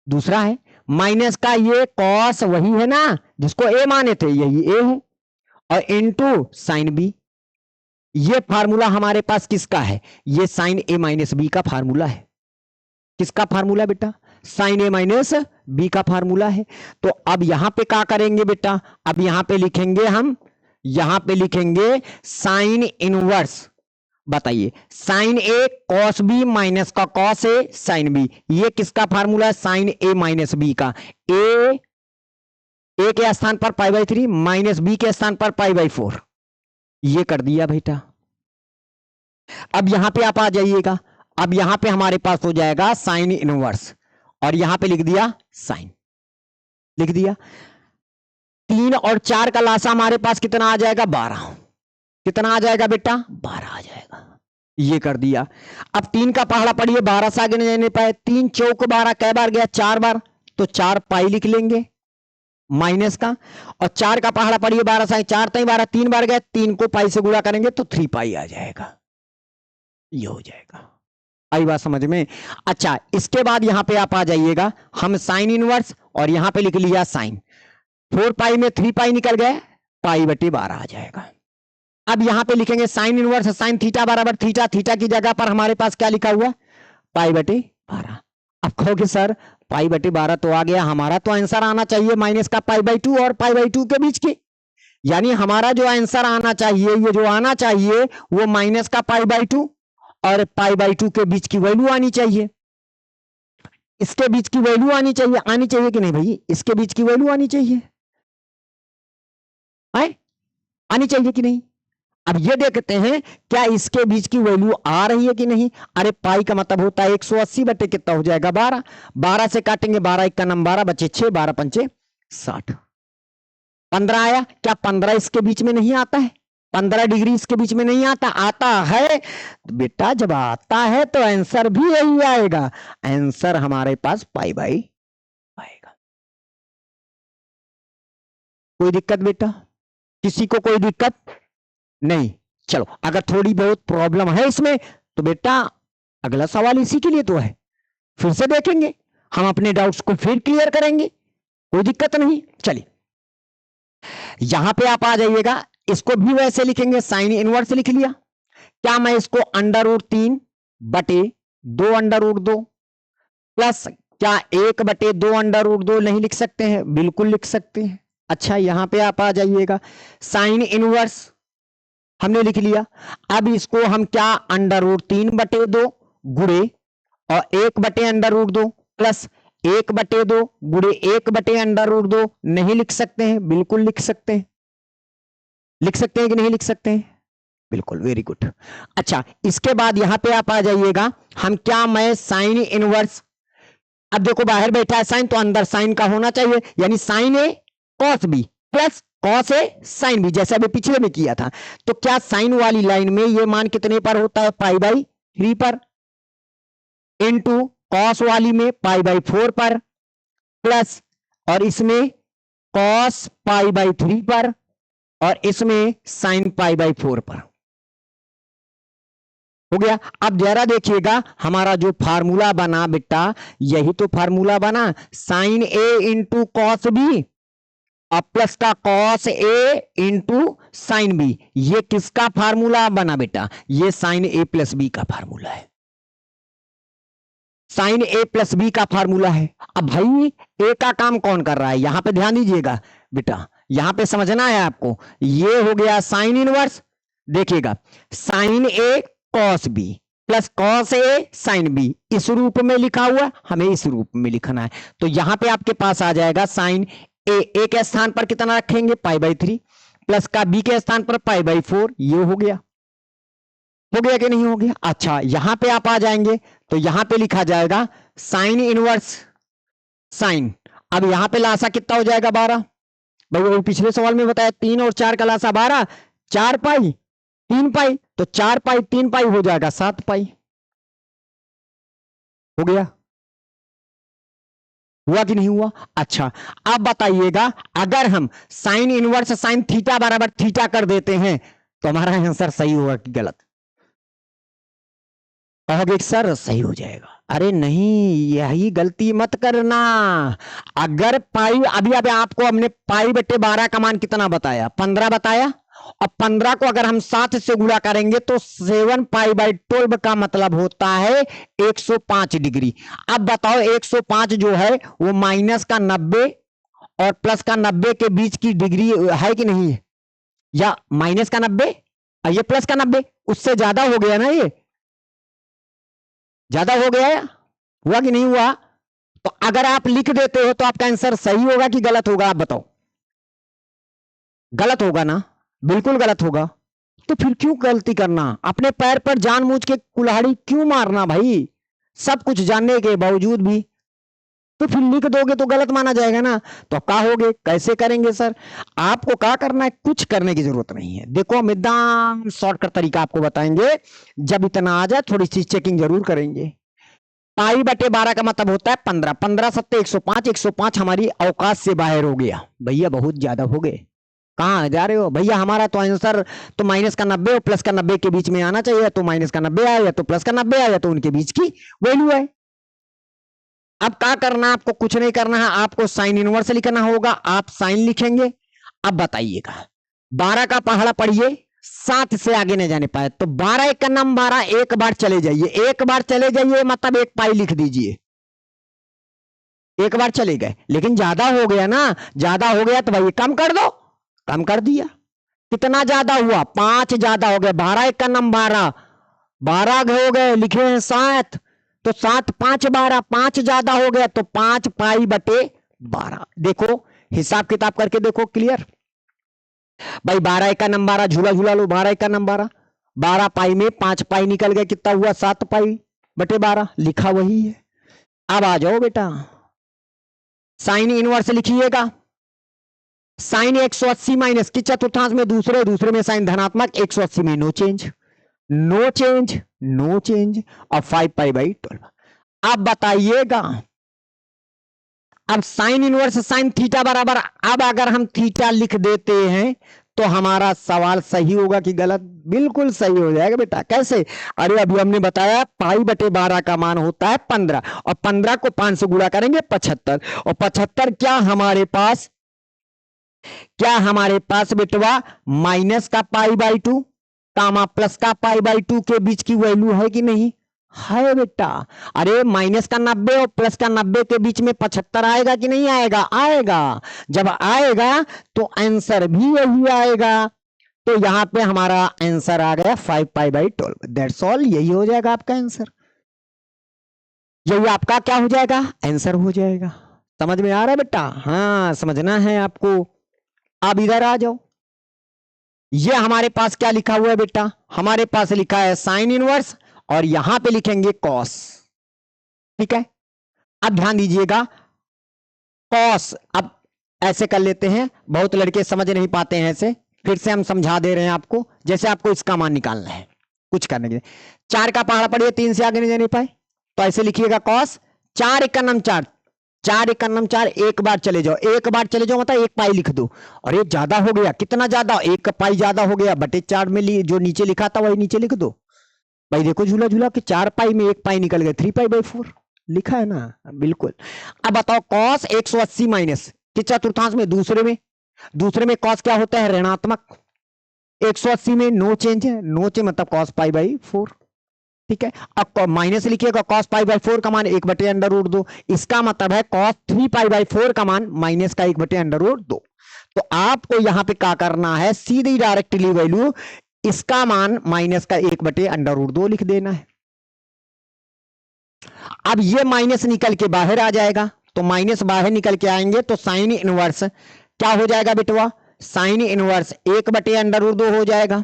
दूसरा है माइनस का ये कॉस वही है ना जिसको ए माने थे, यही ए है, और इंटू साइन बी। ये फार्मूला हमारे पास किसका है? ये साइन ए माइनस बी का फार्मूला है। किसका फार्मूला बेटा? साइन ए माइनस बी का फार्मूला है। तो अब यहां पे क्या करेंगे बेटा? अब यहां पे लिखेंगे हम, यहां पे लिखेंगे साइन इनवर्स। बताइए, साइन ए कॉस बी माइनस का कॉस ए साइन बी, ये किसका फार्मूला है? साइन ए माइनस बी का। ए के स्थान पर पाई बाई 3, माइनस बी के स्थान पर पाई बाई 4, ये कर दिया बेटा। अब यहां पे आप आ जाइएगा, अब यहां पे हमारे पास हो जाएगा साइन इनवर्स, और यहां पे लिख दिया साइन, लिख दिया। 3 और 4 का लासा हमारे पास कितना आ जाएगा? 12। कितना आ जाएगा बेटा? 12 आ जाएगा, ये कर दिया। अब 3 का पहाड़ा पढ़िए, 12 से आगे नहीं पाए, 3 चौक 12 कै बार गया? 4 बार, तो 4 पाई लिख लेंगे माइनस का, और 4 का पहाड़ा पढ़िए, 12 से 4 तई 12, 3 बार गया, 3 को पाई से गुणा करेंगे तो 3 पाई आ जाएगा, ये हो जाएगा। आई बात समझ में? अच्छा, इसके बाद यहां पे आप आ जाइएगा, हम साइन इनवर्स, और यहां पे लिख लिया साइन, 4 पाई में 3 पाई निकल गए, पाई बटे 12 आ जाएगा। अब यहां पे लिखेंगे साइन इनवर्स साइन थीटा बराबर थीटा, थीटा की जगह पर हमारे पास क्या लिखा हुआ? पाई बटे 12। अब कहोगे सर पाई बटे 12 तो आ गया, हमारा तो आंसर आना चाहिए माइनस का पाई बाई 2 और पाई बाई 2 के बीच की, यानी हमारा जो आंसर आना चाहिए, ये जो आना चाहिए वो माइनस का पाई बाई 2 और पाई बाई 2 के बीच की वैल्यू आनी चाहिए, इसके बीच की वैल्यू आनी चाहिए, आनी चाहिए कि नहीं भाई? इसके बीच की वैल्यू आनी चाहिए, आनी चाहिए कि नहीं? अब ये देखते हैं क्या इसके बीच की वैल्यू आ रही है कि नहीं। अरे पाई का मतलब होता है 180 बटे कितना हो जाएगा? 12। 12 से काटेंगे, 12 1 का नम 12 बचे 6, 12 पंचे 60, 15 आया क्या? 15 इसके बीच में नहीं आता है, 15 डिग्री इसके बीच में नहीं आता, आता है तो बेटा जब आता है तो आंसर भी यही आएगा, आंसर हमारे पास पाई बाई आएगा। कोई दिक्कत बेटा? किसी को कोई दिक्कत नहीं? चलो, अगर थोड़ी बहुत प्रॉब्लम है इसमें तो बेटा अगला सवाल इसी के लिए तो है, फिर से देखेंगे, हम अपने डाउट्स को फिर क्लियर करेंगे, कोई दिक्कत नहीं। चलिए यहां पे आप आ जाइएगा, इसको भी वैसे लिखेंगे, साइन इनवर्स लिख लिया। क्या मैं इसको √3 बटे 2 √2 प्लस क्या 1 बटे 2 √2 नहीं लिख सकते हैं? बिल्कुल लिख सकते हैं। अच्छा, यहां पे आप आ जाइएगा, साइन इनवर्स हमने लिख लिया, अब इसको हम क्या √3 बटे 2 गुणे और 1 बटे √2 प्लस 1 बटे 2 गुणे 1 बटे √2 नहीं लिख सकते हैं? बिल्कुल लिख सकते हैं। लिख सकते हैं कि नहीं लिख सकते हैं? बिल्कुल, वेरी गुड। अच्छा, इसके बाद यहां पे आप आ जाइएगा, हम क्या मैं साइन इनवर्स, अब देखो बाहर बैठा है साइन तो अंदर साइन का होना चाहिए, यानी sign A cos B plus cos A sine B, जैसा अभी पिछले में किया था। तो क्या साइन वाली लाइन में ये मान कितने पर होता है? पाई बाई 3 पर, इंटू कॉस वाली में पाई बाई 4 पर, प्लस और इसमें कॉस पाई बाई 3 पर, और इसमें साइन पाई बाई 4 पर। हो गया। अब जरा देखिएगा हमारा जो फार्मूला बना बेटा, यही तो फार्मूला बना, साइन ए इंटू कॉस बी और प्लस का cos A into sine B. ये किसका फार्मूला बना बेटा? ये साइन ए प्लस बी का फार्मूला है, साइन ए प्लस बी का फार्मूला है। अब भाई ए का काम कौन कर रहा है? यहां पे ध्यान दीजिएगा बेटा, यहां पे समझना है आपको। ये हो गया साइन इनवर्स, देखिएगा sign A cos B plus cos A sine B, इस रूप में लिखा हुआ, हमें इस रूप में लिखना है। तो यहां पे आपके पास आ जाएगा साइन ए के स्थान पर कितना रखेंगे? पाई बाई 3, प्लस का बी के स्थान पर पाई बाई 4, ये हो गया कि नहीं हो गया। अच्छा यहां पे आप आ जाएंगे तो यहां पे लिखा जाएगा साइन इनवर्स साइन। अब यहां पे लासा कितना हो जाएगा 12, भाई वो पिछले सवाल में बताया 3 और 4 का लासा 12, 4 पाई 3 पाई, तो 4 पाई 3 पाई हो जाएगा 7 पाई। हो गया, हुआ कि नहीं हुआ। अच्छा अब बताइएगा अगर हम साइन इनवर्स साइन थीटा बराबर थीटा कर देते हैं तो हमारा आंसर सही होगा कि गलत। कहोगे सर सही हो जाएगा, अरे नहीं यही गलती मत करना। अगर पाई अभी अभी आपको हमने पाई बटे 12 का मान कितना बताया, 15 बताया, और 15 को अगर हम 7 से गुणा करेंगे तो 7 पाई बाई 12 का मतलब होता है 105 डिग्री। अब बताओ 105 जो है वो माइनस का 90 और प्लस का 90 के बीच की डिग्री है कि नहीं है, या माइनस का 90 और ये प्लस का 90, उससे ज्यादा हो गया ना, ये ज्यादा हो गया, हुआ कि नहीं हुआ। तो अगर आप लिख देते हो तो आपका आंसर सही होगा कि गलत होगा, आप बताओ। गलत होगा ना, बिल्कुल गलत होगा। तो फिर क्यों गलती करना, अपने पैर पर जानबूझ के कुल्हाड़ी क्यों मारना भाई, सब कुछ जानने के बावजूद भी। तो फिर लिख दोगे तो गलत माना जाएगा ना। तो कहोगे कैसे करेंगे सर, आपको क्या करना है, कुछ करने की जरूरत नहीं है। देखो हम एकदम शॉर्टकट तरीका आपको बताएंगे, जब इतना आ जाए थोड़ी सी चेकिंग जरूर करेंगे। पाई बटे 12 का मतलब होता है 15, 15 सत्ते 105, 105 हमारी औकात से बाहर हो गया भैया, बहुत ज्यादा हो गए। कहां जा रहे हो भैया, हमारा तो आंसर तो माइनस का 90 और प्लस का 90 के बीच में आना चाहिए, तो माइनस का 90 आया या तो प्लस का 90 आया, तो उनके बीच की वैल्यू है। अब क्या करना है, आपको कुछ नहीं करना है, आपको साइन इनवर्स लिखना होगा, आप साइन लिखेंगे। अब बताइएगा 12 का पहाड़ा पढ़िए, 7 से आगे नहीं जाने पाए, तो 12 एक का नाम 12, एक बार चले जाइए, एक बार चले जाइए मतलब एक पाई लिख दीजिए, एक बार चले गए। लेकिन ज्यादा हो गया ना, ज्यादा हो गया तो भाई कम कर दो, कम कर दिया। कितना ज्यादा हुआ, 5 ज्यादा हो गया, 12 एक का नाम 12, 12 हो गए, लिखे हैं 7, तो 7 5 12, 5 ज्यादा हो गया तो 5 पाई बटे 12। देखो हिसाब किताब करके देखो, क्लियर भाई। 12 एक का नंबर 12, झूला झूला लो, 12 एक का नंबर 12, 12 पाई में 5 पाई निकल गए, कितना हुआ 7 पाई बटे 12, लिखा वही है। अब आ जाओ बेटा, साइन इनवर्स लिखिएगा। साइन 180 माइनस की चतुर्थांश में दूसरे, दूसरे में साइन धनात्मक, 180 में no change, no change, no change, और 5 पाई बाई 12। अब बताइएगा, अब साइन इनवर्स साइन थीटा बराबर, अब अगर हम थीटा लिख देते हैं तो हमारा सवाल सही होगा कि गलत, बिल्कुल सही हो जाएगा बेटा। कैसे, अरे अभी हमने बताया पाई बटे 12 का मान होता है 15, और 15 को 5 से गुणा करेंगे 75, और 75 क्या हमारे पास, क्या हमारे पास बेटवा माइनस का पाई बाई 2 कामा प्लस का पाई बाई 2 के बीच की वैल्यू है कि नहीं, है बेटा। अरे माइनस का 90 और प्लस का 90 के बीच में 75 आएगा कि नहीं आएगा, आएगा। जब आएगा तो आंसर भी यही आएगा, तो यहां पे हमारा आंसर आ गया 5 पाई बाई 12, दैट्स ऑल, यही हो जाएगा आपका आंसर, यही आपका क्या हो जाएगा, आंसर हो जाएगा। समझ में आ रहा है बेटा, हाँ समझना है आपको। अब इधर आ जाओ, ये हमारे पास क्या लिखा हुआ है बेटा, हमारे पास लिखा है साइन इनवर्स, और यहां पे लिखेंगे कॉस, ठीक है। अब ध्यान दीजिएगा, कॉस, अब ऐसे कर लेते हैं, बहुत लड़के समझ नहीं पाते हैं ऐसे, फिर से हम समझा दे रहे हैं आपको। जैसे आपको इसका मान निकालना है, कुछ करने के लिए 4 का पहाड़ा पड़िए, 3 से आगे नहीं जाने पाए, तो ऐसे लिखिएगा कॉस 4 एक का नाम 4, 4 एक का नाम 4, एक बार चले जाओ, एक बार चले जाओ मतलब एक पाई लिख दो, और ये ज्यादा हो गया, कितना ज्यादा, एक पाई ज्यादा हो गया, बटे 4 में जो नीचे लिखा था वही नीचे लिख दो भाई। देखो झूला झूला कि 4 पाई में एक पाई निकल गया, 3 पाई बाई 4 लिखा है ना, बिल्कुल। अब बताओ कॉस 180 माइनस कि चतुर्थांश में दूसरे में, दूसरे में कॉस क्या होता है, ऋणात्मक, 180 में नो चेंज है, नो चेंज मतलब कॉस पाई बाई 4, ठीक है। अब माइनस लिखिएगा, कॉस पाई बाई 4 का मान 1/√2, इसका मतलब है कॉस 3 पाई बाई 4 का मान माइनस का 1/√2। तो आपको यहां पे क्या करना है, सीधी डायरेक्टली वैल्यू इसका मान माइनस का 1/√2 लिख देना है। अब ये माइनस निकल के बाहर आ जाएगा, तो माइनस बाहर निकल के आएंगे तो साइन इनवर्स क्या हो जाएगा बेटवा, साइन इनवर्स 1/√2 हो जाएगा।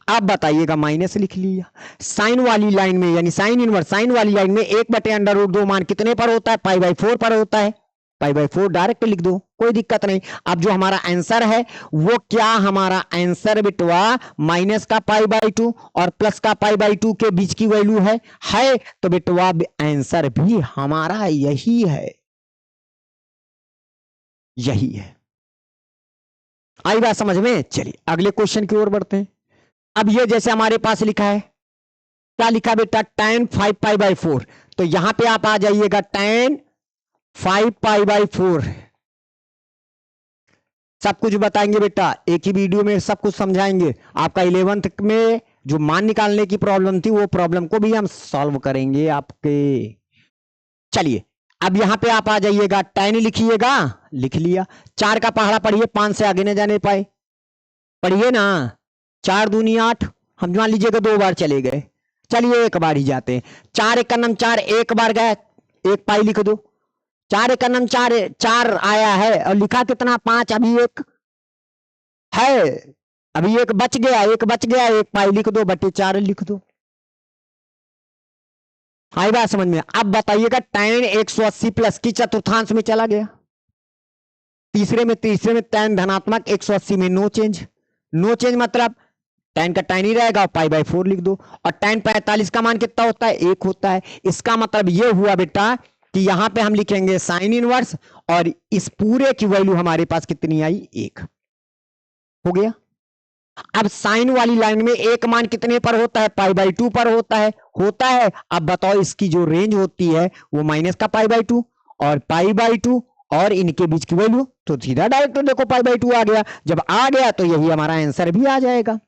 अब बताइएगा, माइनस लिख लिया। साइन वाली लाइन में यानी साइन इनवर्स साइन वाली लाइन में 1/√2 मान कितने पर होता है? π/4 पर होता है। π/4 डायरेक्ट लिख दो, कोई दिक्कत नहीं। अब जो हमारा आंसर है वो क्या, हमारा आंसर बिटवा माइनस का π/2 और प्लस का π/2 के बीच की वैल्यू है तो बिटवा आंसर भी हमारा यही है, यही है। आई बात समझ में? चलिए अगले क्वेश्चन की ओर बढ़ते हैं। अब ये जैसे हमारे पास लिखा है, क्या लिखा बेटा? tan 5π/4। तो यहां पे आप आ जाइएगा, tan 5π/4 सब कुछ बताएंगे बेटा, एक ही वीडियो में सब कुछ समझाएंगे। आपका 11th में जो मान निकालने की प्रॉब्लम थी वो प्रॉब्लम को भी हम सॉल्व करेंगे आपके। चलिए अब यहां पे आप आ जाइएगा, tan लिखिएगा, लिख लिया। 4 का पहाड़ा पढ़िए, 5 से आगे न जाने पाए, पढ़िए ना। 4 दूनी 8, हम मान लीजिएगा 2 बार चले गए, चलिए एक बार ही जाते हैं। 4 1 का नम 4, एक बार गए, 1 पाई लिख दो। 4 1 का नम 4, 4 आया है और लिखा कितना? 5। अभी एक है, अभी एक बच गया, 1 पाई लिख दो, बटे 4 लिख दो। आई बात समझ में? अब बताइएगा, tan 180 प्लस की चतुर्थांश में चला गया, तीसरे में tan धनात्मक 180 में नो चेंज। नो चेंज मतलब tan का tan ही रहेगा, π/4 लिख दो। और tan 45 का मान कितना होता है? 1 होता है। इसका मतलब यह हुआ बेटा कि यहां पे हम लिखेंगे साइन इनवर्स और इस पूरे की वैल्यू हमारे पास कितनी आई? 1 हो गया। अब साइन वाली लाइन में एक मान कितने पर होता है? π/2 पर होता है। अब बताओ इसकी जो रेंज होती है वो माइनस का π/2 और π/2 और इनके बीच की वैल्यू, तो सीधा डायरेक्ट देखो π/2 आ गया। जब आ गया तो यही हमारा आंसर भी आ जाएगा।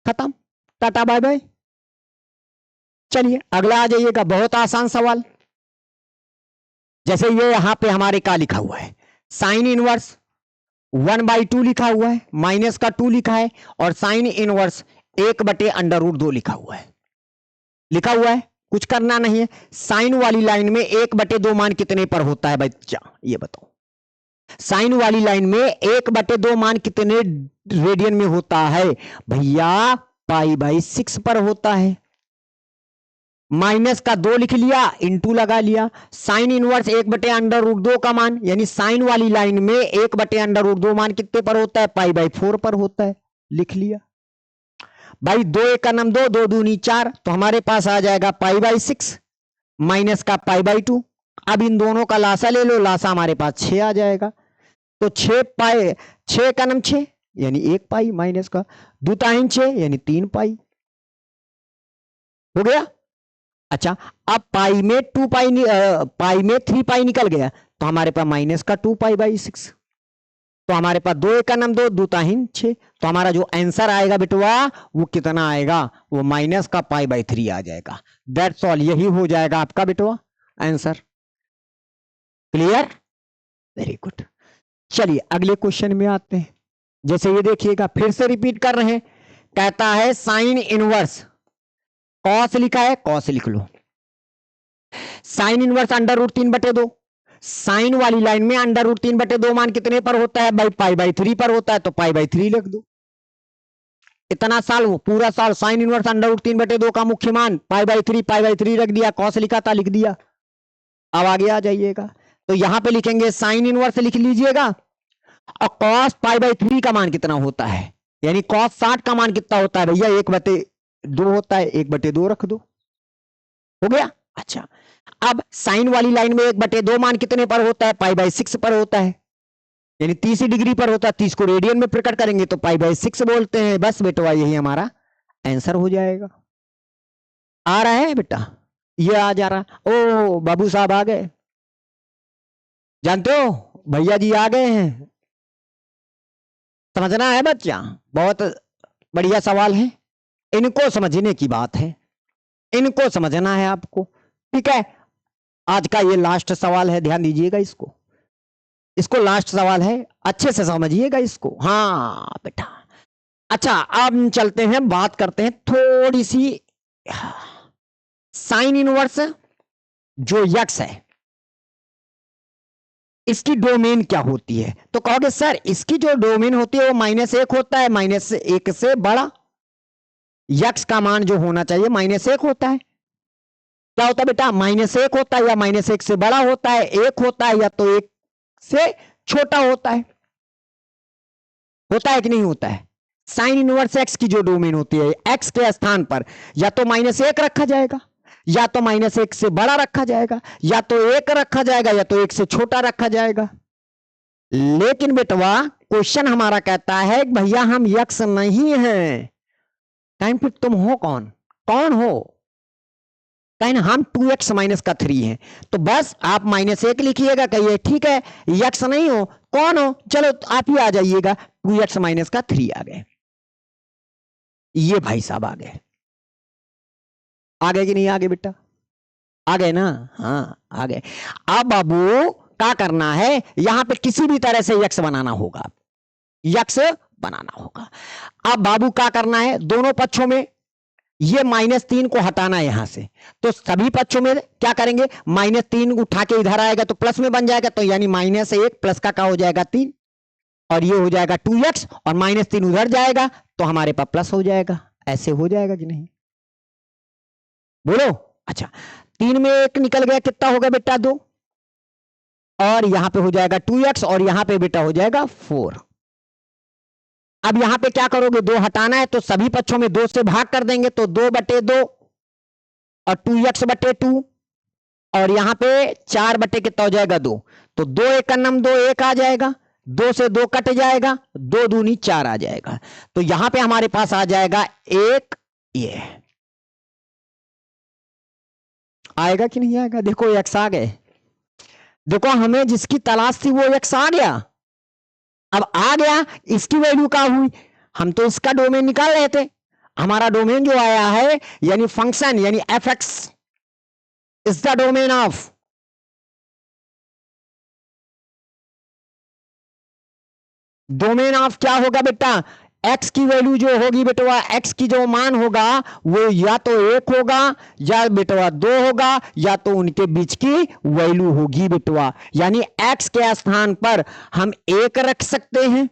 खत्म, टाटा बाय बाय। चलिए अगला आ जाइएगा, बहुत आसान सवाल। जैसे ये यहां पे हमारे क्या लिखा हुआ है? साइन इनवर्स 1/2 लिखा हुआ है, माइनस का 2 लिखा है और साइन इनवर्स 1/√2 लिखा हुआ है। कुछ करना नहीं है। साइन वाली लाइन में 1/2 मान कितने पर होता है बच्चा? ये बताओ। साइन वाली लाइन में 1/2 मान कितने रेडियन में होता है? भैया π/6 पर होता है। माइनस का 2 लिख लिया, इंटू लगा लिया। साइन इनवर्स 1/√2 का मान यानी साइन वाली लाइन में 1/√2 मान कितने पर होता है? π/4 पर होता है, लिख लिया। भाई 2 1 का नम 2, 2 दूनी 4, तो हमारे पास आ जाएगा π/6 माइनस का π/2। अब इन दोनों का लासा ले लो, लासा हमारे पास 6 आ जाएगा। तो 6 का नम 6 यानी 1 पाई, माइनस का 2 ताइन 6 यानी 3 पाई हो गया। अच्छा अब पाई में 2 पाई, पाई में 3 पाई निकल गया, तो हमारे पास माइनस का 2π/6। तो हमारे पास 2 1 का नम 2, 2 ताइन 6, तो हमारा जो आंसर आएगा बेटवा वो कितना आएगा? वो माइनस का π/3 आ जाएगा। दैट्स ऑल, यही हो जाएगा आपका बेटवा आंसर। क्लियर? Very good. चलिए अगले क्वेश्चन में आते हैं। जैसे ये देखिएगा, फिर से रिपीट कर रहे हैं। कहता है साइन इनवर्स कॉस लिखा है, कॉस लिख लो। Sine inverse √3/2। साइन वाली लाइन में √3/2 मान कितने पर होता है? भाई π/3 पर होता है, तो π/3 लिख दो। इतना साल वो पूरा साल साइन इनवर्स √3/2 का मुख्य मान π/3 रख दिया, कॉस लिखा था, लिख दिया। अब आगे आ जाइएगा, तो यहां पे लिखेंगे साइन इनवर्स लिख लीजिएगा और कॉस π/3 का मान कितना होता है, यानी कॉस 60 का मान कितना होता है भैया? 1/2 होता है, 1/2 रख दो, हो गया। अच्छा अब साइन वाली लाइन में 1/2 मान कितने पर होता है? π/6 पर होता है, यानी 30 डिग्री पर होता है। 30 को रेडियन में प्रकट करेंगे तो π/6 बोलते हैं। बस बेटा यही हमारा आंसर हो जाएगा। आ रहा है बेटा? ये आ जा रहा। ओ बाबू साहब आ गए, जानते हो भैया जी आ गए हैं। समझना है बच्चा, बहुत बढ़िया सवाल है, इनको समझने की बात है, इनको समझना है आपको। ठीक है, आज का ये लास्ट सवाल है, ध्यान दीजिएगा इसको, इसको लास्ट सवाल है, अच्छे से समझिएगा इसको। हाँ बेटा। अच्छा अब चलते हैं, बात करते हैं थोड़ी सी साइन इनवर्स जो यक्स है, इसकी डोमेन क्या होती है, तो कहोगे सर इसकी जो डोमेन होती है वो -1 होता है, -1 से बड़ा। यक्स का मान जो होना चाहिए -1 होता है। क्या होता है बेटा, -1 होता है, या -1 से बड़ा होता है, 1 होता है, या तो 1 से छोटा होता है कि नहीं होता है। साइन इनवर्स एक्स की जो डोमेन होती है, एक्स के स्थान पर या तो -1 रखा जाएगा, या तो -1 से बड़ा रखा जाएगा, या तो 1 रखा जाएगा, या तो 1 से छोटा रखा जाएगा। लेकिन बेटवा क्वेश्चन हमारा कहता है भैया हम यक्स नहीं हैं। टाइम फिर तुम हो कौन, कौन हो, कहीं हम 2x-3 हैं। तो बस आप -1 लिखिएगा, कहिए ठीक है यक्स नहीं हो, कौन हो, चलो आप ही आ जाइएगा, 2x-3 आ गए। ये भाई साहब आ गए, आ गए कि नहीं आ गए बेटा, आ गए ना, हाँ आ गए। अब बाबू क्या करना है, यहां पे किसी भी तरह से यक्स बनाना होगा, यक्स बनाना होगा। अब बाबू क्या करना है, दोनों पक्षों में ये -3 को हटाना है यहां से, तो सभी पक्षों में क्या करेंगे, -3 उठा के इधर आएगा तो प्लस में बन जाएगा, तो यानी -1 प्लस का क्या हो जाएगा 3, और ये हो जाएगा 2x, और -3 उधर जाएगा तो हमारे पास प्लस हो जाएगा। ऐसे हो जाएगा कि नहीं, बोलो। अच्छा 3 में 1 निकल गया, कितना हो गया बेटा 2, और यहां पे हो जाएगा 2x, और यहां पे बेटा हो जाएगा 4। अब यहां पे क्या करोगे, 2 हटाना है तो सभी पक्षों में 2 से भाग कर देंगे, तो 2/2 और 2x/2, और यहां पे 4 कितना हो जाएगा 2, तो 2 1 नम 2 1 आ जाएगा, 2 से 2 कट जाएगा, 2 दूनी 4 आ जाएगा, तो यहां पे हमारे पास आ जाएगा 1, ये आएगा कि नहीं आएगा, देखो x आ गए, देखो हमें जिसकी तलाश थी वो x आ गया। अब आ गया, इसकी वैल्यू क्या हुई, हम तो इसका डोमेन निकाल रहे थे, हमारा डोमेन जो आया है यानी फंक्शन यानी f(x) is the domain of, domain of क्या होगा बेटा, x की वैल्यू जो होगी बेटवा, x की जो मान होगा वो या तो 1 होगा, या बेटवा 2 होगा, या तो उनके बीच की वैल्यू होगी बेटवा, यानी x के स्थान पर हम 1 रख सकते हैं।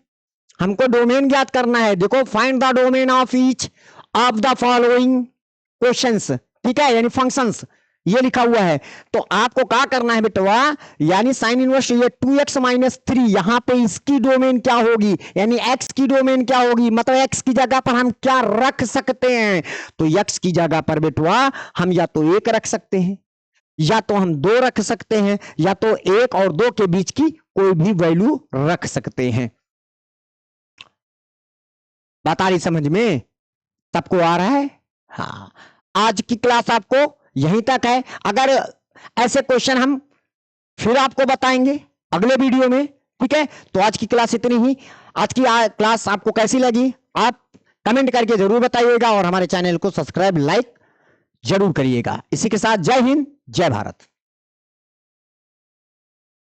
हमको डोमेन ज्ञात करना है, देखो find the domain of each of the following questions, ठीक है, यानी फंक्शंस ये लिखा हुआ है। तो आपको क्या करना है बेटवा, यानी साइन इनवर्स ये 2x-3, यहां पे इसकी डोमेन क्या होगी, यानी x की डोमेन क्या होगी, मतलब x की जगह पर हम क्या रख सकते हैं, तो x की जगह पर बेटवा हम या तो 1 रख सकते हैं, या तो हम 2 रख सकते हैं, या तो 1 और 2 के बीच की कोई भी वैल्यू रख सकते हैं। बात आ रही समझ में, सबको आ रहा है, हाँ। आज की क्लास आपको यहीं तक है, अगर ऐसे क्वेश्चन हम फिर आपको बताएंगे अगले वीडियो में, ठीक है। तो आज की क्लास इतनी ही, आज की क्लास आपको कैसी लगी आप कमेंट करके जरूर बताइएगा, और हमारे चैनल को सब्सक्राइब लाइक जरूर करिएगा। इसी के साथ जय हिंद जय भारत।